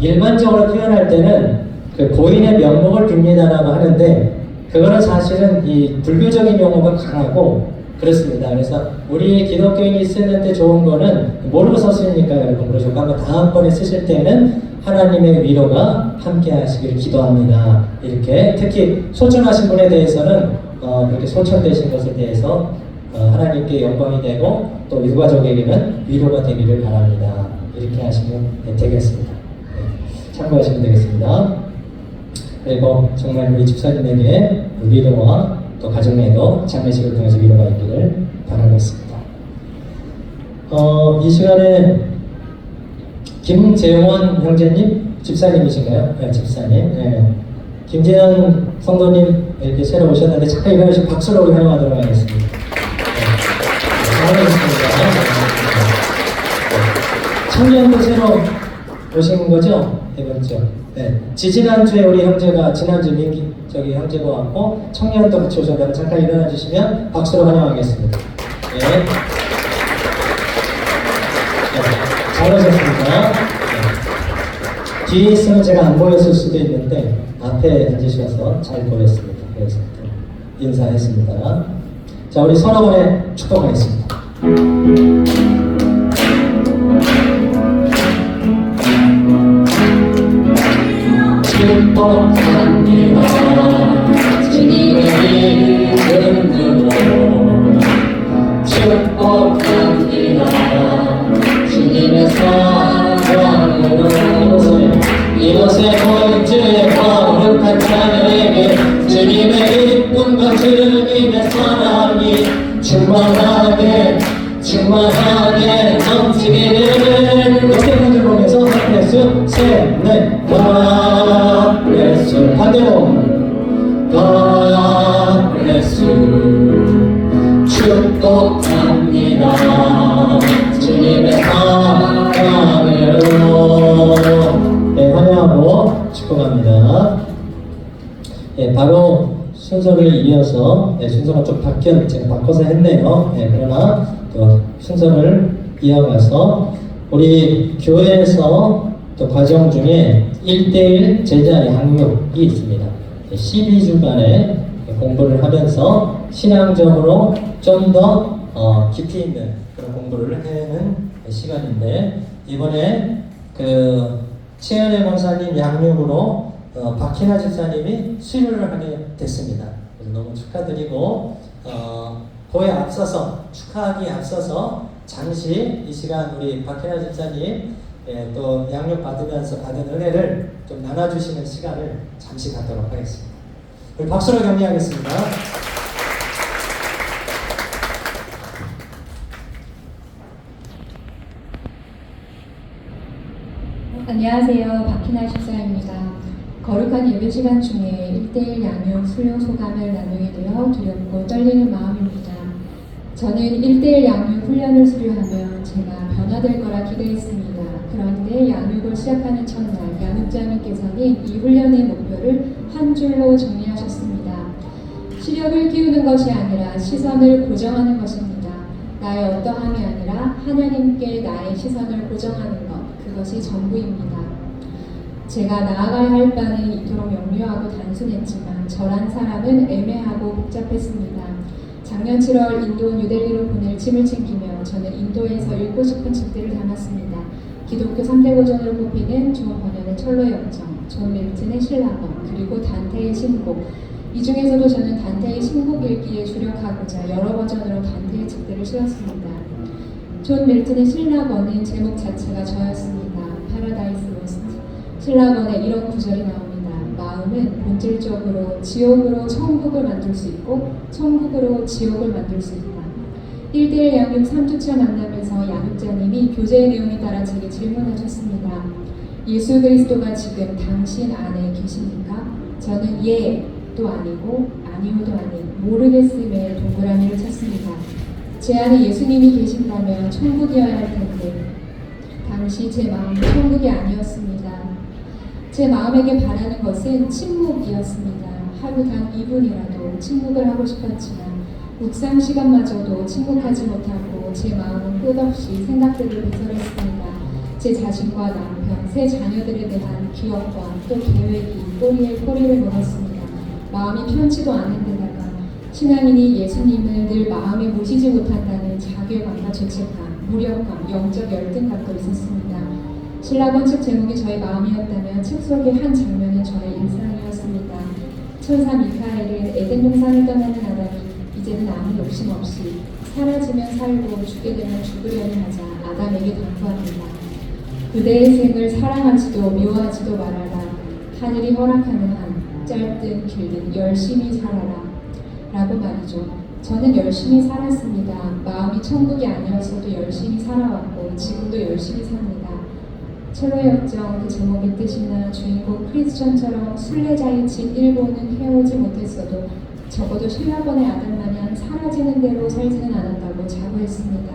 일반적으로 표현할 때는 그 고인의 명목을 빕니다라고 하는데 그거는 사실은 이 불교적인 용어가 강하고 그렇습니다. 그래서 우리 기독교인이 쓰는 데 좋은 거는 모르고 썼으니까 여러분 그러시고 한번 다음번에 쓰실 때는 하나님의 위로가 함께 하시길 기도합니다. 이렇게 특히 소천하신 분에 대해서는 이렇게 소천되신 것에 대해서 하나님께 영광이 되고 또 유가족에게는 위로가 되기를 바랍니다. 이렇게 하시면 되겠습니다. 네, 참고하시면 되겠습니다. 그리고 정말 우리 집사님에게 위로와 또 가정에도 장례식을 통해서 위로가 있기를 바라겠습니다. 이 시간에 김재원 형제님, 집사님이신가요? 네, 집사님. 네. 김재현 성도님 이렇게 새로 오셨는데 잠깐 일어나시고 박수로 환영하도록 하겠습니다. 청년도 새로 오신 거죠? 이번 주. 네. 지지난주에 우리 형제가 지난주 민기 저기 형제가 왔고 청년도 같이 오셨다면 잠깐 일어나 주시면 박수로 환영하겠습니다. 네. 잘하셨습니다. 네. 뒤에 있으면 제가 안 보였을 수도 있는데 앞에 앉으셔서 잘 보였습니다. 그래서 인사했습니다. 자, 우리 서로번에 축복하겠습니다. 축복합니다. 주님의 이름으로 축복합니다. 주님의 사랑으로 이곳에 모인 주의 거룩한 자녀에게 주님의 이쁨과 주님의 사랑이 충만하게 넘치기를 높게 흔들 보면서 핫레스 셋넷 핫레스 반대로 핫레스 축복합니다. 주님의 사랑으로 네, 환영하고 축복합니다. 네, 바로 순서를 이어서 순서가 좀 제가 바꿔서 했네요. 그러나 또 순서를 이어가서 우리 교회에서 또 과정 중에 1대1 제자 양육이 있습니다. 12주간의 공부를 하면서 신앙적으로 좀 더 깊이 있는 그런 공부를 하는 시간인데 이번에 그 최은혜 권사님 양육으로 박희나 집사님이 수료를 하게 됐습니다. 그래서 너무 축하드리고 그에 앞서서 축하하기에 앞서서 잠시 이 시간 우리 박희나 집사님 또 양육 받으면서 받은 은혜를 좀 나눠주시는 시간을 잠시 갖도록 하겠습니다. 우리 박수로 격려하겠습니다. 안녕하세요. 박희나 집사입니다. 거룩한 예배 시간 중에 1대1 양육 수료 소감을 나누게 되어 두렵고 떨리는 마음입니다. 저는 1대1 양육 훈련을 수료하면 제가 변화될 거라 기대했습니다. 그런데 양육을 시작하는 첫날 양육자님께서는 이 훈련의 목표를 한 줄로 정리하셨습니다. 시력을 키우는 것이 아니라 시선을 고정하는 것입니다. 나의 어떠함이 아니라 하나님께 나의 시선을 고정하는 것, 그것이 전부입니다. 제가 나아가야 할 바는 이토록 명료하고 단순했지만 저란 사람은 애매하고 복잡했습니다. 작년 7월 인도 뉴델리로 보낼 짐을 챙기며 저는 인도에서 읽고 싶은 책들을 담았습니다. 기독교 3대 고전으로 꼽히는 존 버년의 철로의 역정, 존 밀튼의 신라범, 그리고 단테의 신곡, 이 중에서도 저는 단테의 신곡일기에 주력하고자 여러 버전으로 단테의 책들을 씌웠습니다. 존 밀턴의 신라번은 제목 자체가 저였습니다. 파라다이스 로스트. 신라번에 이런 구절이 나옵니다. 마음은 본질적으로 지옥으로 천국을 만들 수 있고 천국으로 지옥을 만들 수 있다. 1대1 양육 3주차 만남에서 양육자님이 교재의 내용에 따라 제게 질문하셨습니다. 예수 그리스도가 지금 당신 안에 계십니까? 저는 예도 아니고 아니오도 아닌 모르겠음에 동그라미를 쳤습니다. 제 안에 예수님이 계신다면 천국이어야 할 텐데 당시 제 마음은 천국이 아니었습니다. 제 마음에게 바라는 것은 침묵이었습니다. 하루당 2분이라도 침묵을 하고 싶었지만 묵상 시간마저도 침묵하지 못하고 제 마음은 끝없이 생각들을 배설했습니다. 제 자신과 남편, 세 자녀들에 대한 기억과 또 계획이 꼬리에 꼬리를 물었습니다. 마음이 편치도 않은 데다가 신앙인이 예수님을 늘 마음에 모시지 못한다는 자괴감과 죄책감, 무력감, 영적 열등 갖고 있었습니다. 신라번 책 제목이 저의 마음이었다면 책 속의 한 장면은 저의 일상이었습니다. 천사 미카엘은 에덴 동산을 떠나는 아담이 이제는 아무 욕심 없이 사라지면 살고 죽게 되면 죽으려니 하자 아담에게 당부합니다. 그대의 생을 사랑하지도 미워하지도 말아라. 하늘이 허락하는 한 짧든 길든 열심히 살아라 라고 말이죠. 저는 열심히 살았습니다. 마음이 천국이 아니었어도 열심히 살아왔고 지금도 열심히 삽니다. 철로의 역정 그 제목의 뜻이나 주인공 크리스천처럼 순례자의 진 일본은 해오지 못했어도 적어도 신라번의 아들 마냥 사라지는 대로 살지는 않았다고 자부했습니다.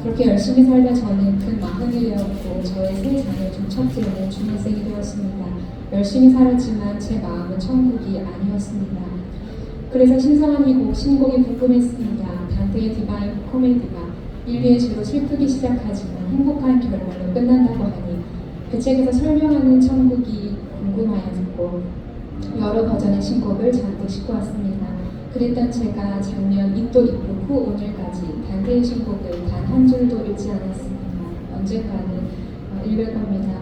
그렇게 열심히 살다 저는 그 마흔이 되었고 저의 세 자녀 중 첫째는 중학생이 되었습니다. 열심히 살았지만 제 마음은 천국이 아니었습니다. 그래서 신성한 이 곡 신곡이 궁금했습니다. 단테의 디바인 코미디가 인류의 죄로 슬프기 시작하지만 행복한 결말로 끝난다고 하니 그 책에서 설명하는 천국이 궁금하였고 여러 버전의 신곡을 잔뜩 싣고 왔습니다. 그랬던 제가 작년 인도 입국 후 오늘까지 단테의 신곡을 단 한 줄도 읽지 않았습니다. 언젠가는 읽을 겁니다.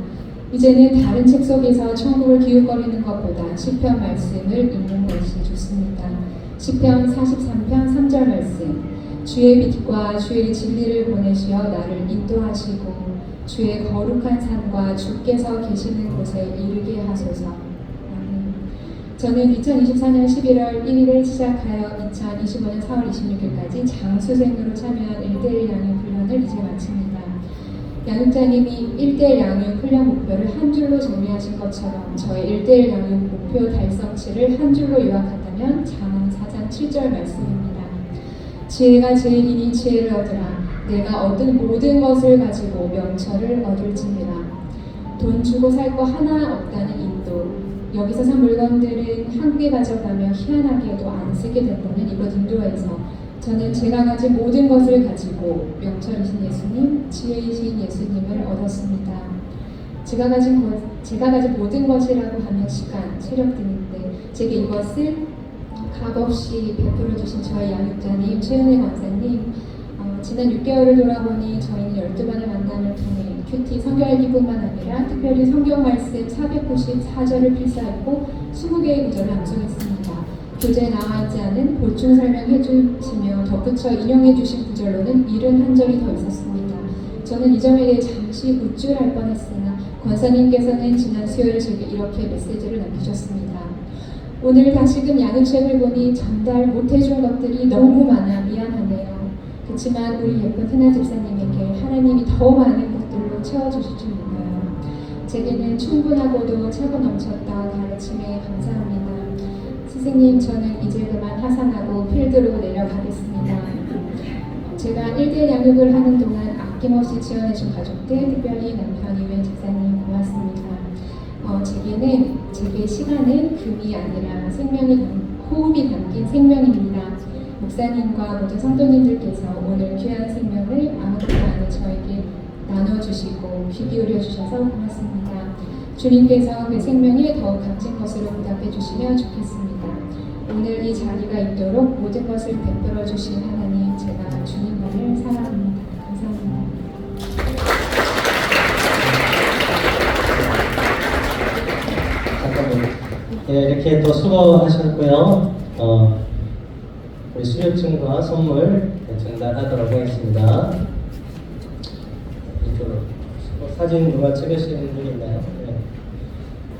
이제는 다른 책 속에서 천국을 기웃거리는 것보다 시편 말씀을 읽는 것이 좋습니다. 시편 43편 3절 말씀. 주의 빛과 주의 진리를 보내시어 나를 인도하시고 주의 거룩한 산과 주께서 계시는 곳에 이르게 하소서. 저는 2024년 11월 1일에 시작하여 2025년 4월 26일까지 장수생으로 참여한 1대1 양육 훈련을 이제 마칩니다. 양육자님이 1대1 양육 훈련 목표를 한 줄로 정리하신 것처럼 저의 1대1 양육 목표 달성치를 한 줄로 요약한다면 잠언 4장 7절 말씀입니다. 지혜가 제일이니 지혜를 얻으라. 내가 얻은 모든 것을 가지고 명철을 얻을지니라. 돈 주고 살 거 하나 없다는 인도. 여기서 산 물건들은 한국에 가져가며 희한하게도 안 쓰게 된다는 이곳 인도에서 저는 제가 가진 모든 것을 가지고 명철이신 예수님, 지혜이신 예수님을 얻었습니다. 제가 가진 모든 것이라고 하면 시간, 체력 등인데 제게 이것을 값없이 베풀어 주신 저희 양육자님, 최은혜 권사님, 지난 6개월을 돌아보니 저희는 12번의 만남을 통해 큐티 성경 읽기뿐만 아니라 특별히 성경 말씀 494절을 필사했고 20개의 구절을 암송했습니다. 교재에 나와 있지 않은 보충 설명해 주시며 덧붙여 인용해 주신 구절로는 71절이 더 있었습니다. 저는 이 점에 대해 잠시 우쭐할 뻔했으나 권사님께서는 지난 수요일 제게 이렇게 메시지를 남기셨습니다. 오늘 다시금 양육책을 보니 전달 못해준 것들이 너무 많아 미안하네요. 그렇지만 우리 예쁜 흔한 집사님에게 하나님이 더 많은 것들로 채워주실 줄 믿어요. 제게는 충분하고도 차고 넘쳤던 가르침에 감사합니다. 선생님, 저는 이제 그만 하산하고 필드로 내려가겠습니다. 제가 1대1 양육을 하는 동안 아낌없이 지원해준 가족들, 특별히 남편 이웬 집사님 고맙습니다. 제게 시간은 금이 아니라 호흡이 담긴 생명입니다. 목사님과 모든 성도님들께서 오늘 귀한 생명을 아무것도 아닌 저에게 나눠주시고 귀 기울여 주셔서 고맙습니다. 주님께서 그 생명에 더욱 값진 것으로 보답해 주시면 좋겠습니다. 오늘 이 자리가 있도록 모든 것을 베풀어 주신 하나님, 제가 주님만을 사랑합니다. 감사합니다. 잠깐만요. 예, 이렇게 또 수고하셨고요. 우리 수료증과 선물 전달하도록 하겠습니다. 이쪽으로 사진 누가 찍으시는 분 있나요? 네.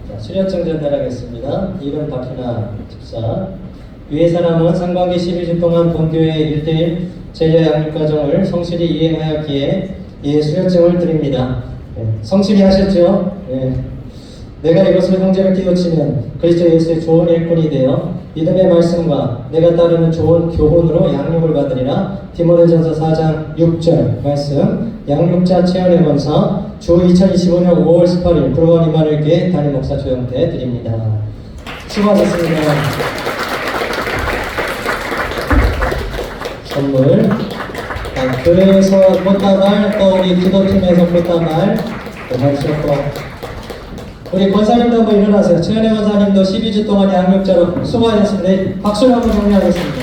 자, 수료증 전달하겠습니다. 이름 박현아 집사. 위의 사람은 상반기 12주 동안 본교회 1대1 제자 양육과정을 성실히 이행하였기에 이에 수료증을 드립니다. 네, 성실히 하셨죠? 네. 내가 이것을 형제를 깨우치면 그리스도 예수의 좋은 일꾼이 되어 믿음의 말씀과 내가 따르는 좋은 교훈으로 양육을 받으리라. 디모데전서 4장 6절 말씀. 양육자 체험의 권사 주 2025년 5월 18일 구로원 이마늘교회 담임 목사 조영태 드립니다. 수고하셨습니다. 선물. 교회에서 꽃다발, 또 우리 기도팀에서 꽃다발 해주셨고, 우리 권사님도 한번 일어나세요. 최은혜 권사님도 12주 동안 양육자로 수고하셨습니다. 박수를 한번 정리하겠습니다.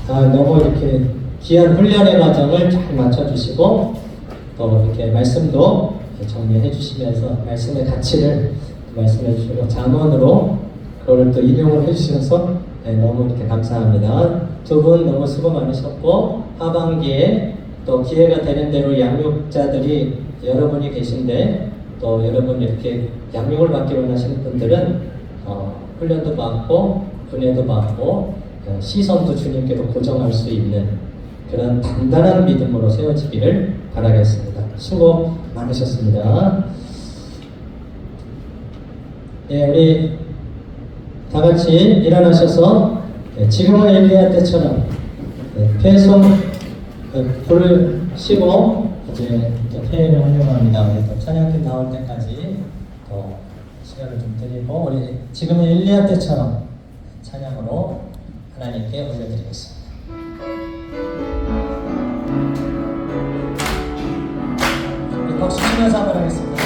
네, 너무 이렇게 귀한 훈련의 과정을 잘 맞춰주시고, 또 이렇게 말씀도 정리해 주시면서 말씀의 가치를 말씀해 주시고, 잠언으로 그걸 또 인용을 해주셔서 너무 이렇게 감사합니다. 두 분 너무 수고 많으셨고, 하반기에 또 기회가 되는 대로 양육자들이 여러분이 계신데, 또 여러분 이렇게 양육을 받기 원하시는 분들은 훈련도 받고 은혜도 받고 시선도 주님께로 고정할 수 있는 그런 단단한 믿음으로 세워지기를 바라겠습니다. 수고 많으셨습니다. 네, 우리 다 같이 일어나셔서 지금은 엘리야 때처럼 배송 불을 쉬고 이제 또 회의를 활용합니다. 우리 또 찬양팀 나올 때까지 또 시간을 좀 드리고, 우리 지금은 엘리야 때처럼 찬양으로 하나님께 올려드리겠습니다. 우리 박수 치면서 한번 하겠습니다.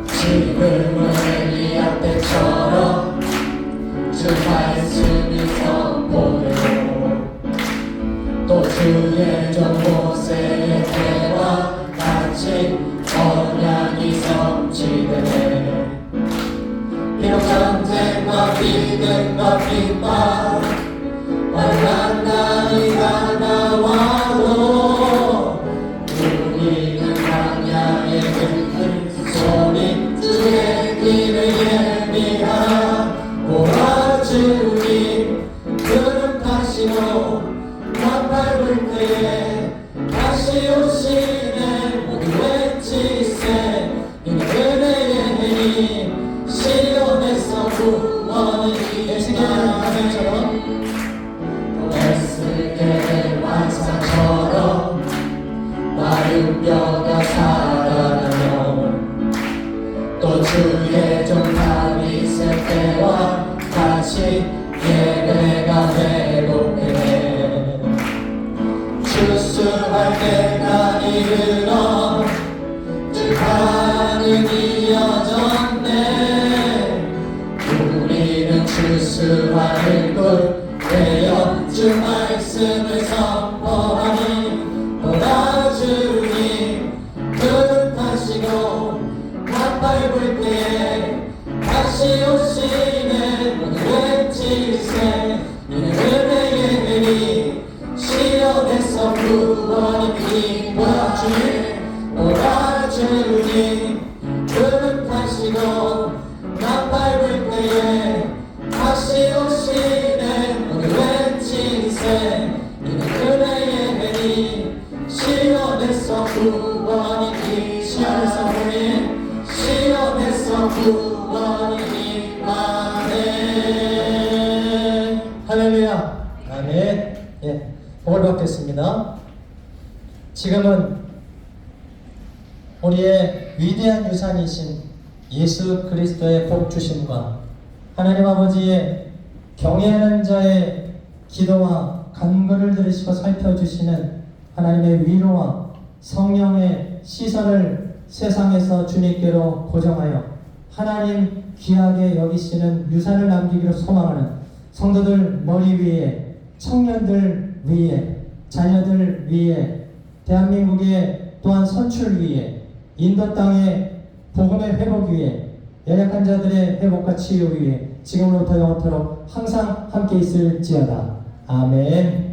지금은 엘리야 때처럼 주 말씀이 선포되고, 또 주의 종 모세의 때와 같이 언약이 성취되네. 비록 전쟁과 믿음과 핍박 환난이 다가와도 우리는 광야에 듣는 소리 주의 길을 예비하라. 오라 주님 그릇하시고 밟을 때에 다시 오시네. 모두 외치세. 이는 그대의 힘 시온에서 구원을 이루시나니, 에스겔의 완상처럼 마른 뼈가 살아나며, 또 주의 종 다윗의 때와 같이 예배가 회복되네. 추수할 때가 이르러 주판은 이어졌네. 우리는 추수할 것 되어 주 말씀을 선포하니, 오라 주님 그릇하시고 밭밟을 때에 다시 오시네. 모두 외치세. 이는 은혜의 힘이 시온에서 구원이 기뻐하시네. 오라 주님 그릇하시고 밭밟을 때에 다시 오시네. 모두 외치세. 이는 은혜의 힘이 시온에서 구원이 기뻐하시네. 시온에서 구원이 임하네. 할렐루야. 아멘. 예, 복을 받겠습니다. 지금은 우리의 위대한 유산이신 예수 그리스도의 복 주심과 하나님 아버지의 경외하는 자의 기도와 간구를 들으시고 살펴주시는 하나님의 위로와 성령의 시선을 세상에서 주님께로 고정하여 하나님 귀하게 여기시는 유산을 남기기로 소망하는 성도들 머리 위에, 청년들 위에, 자녀들 위에, 대한민국의 또한 선출 위에 인도 땅의 복음의 회복 위에 연약한 자들의 회복과 치유 위에 지금으로부터 영원토록 항상 함께 있을지어다. 아멘.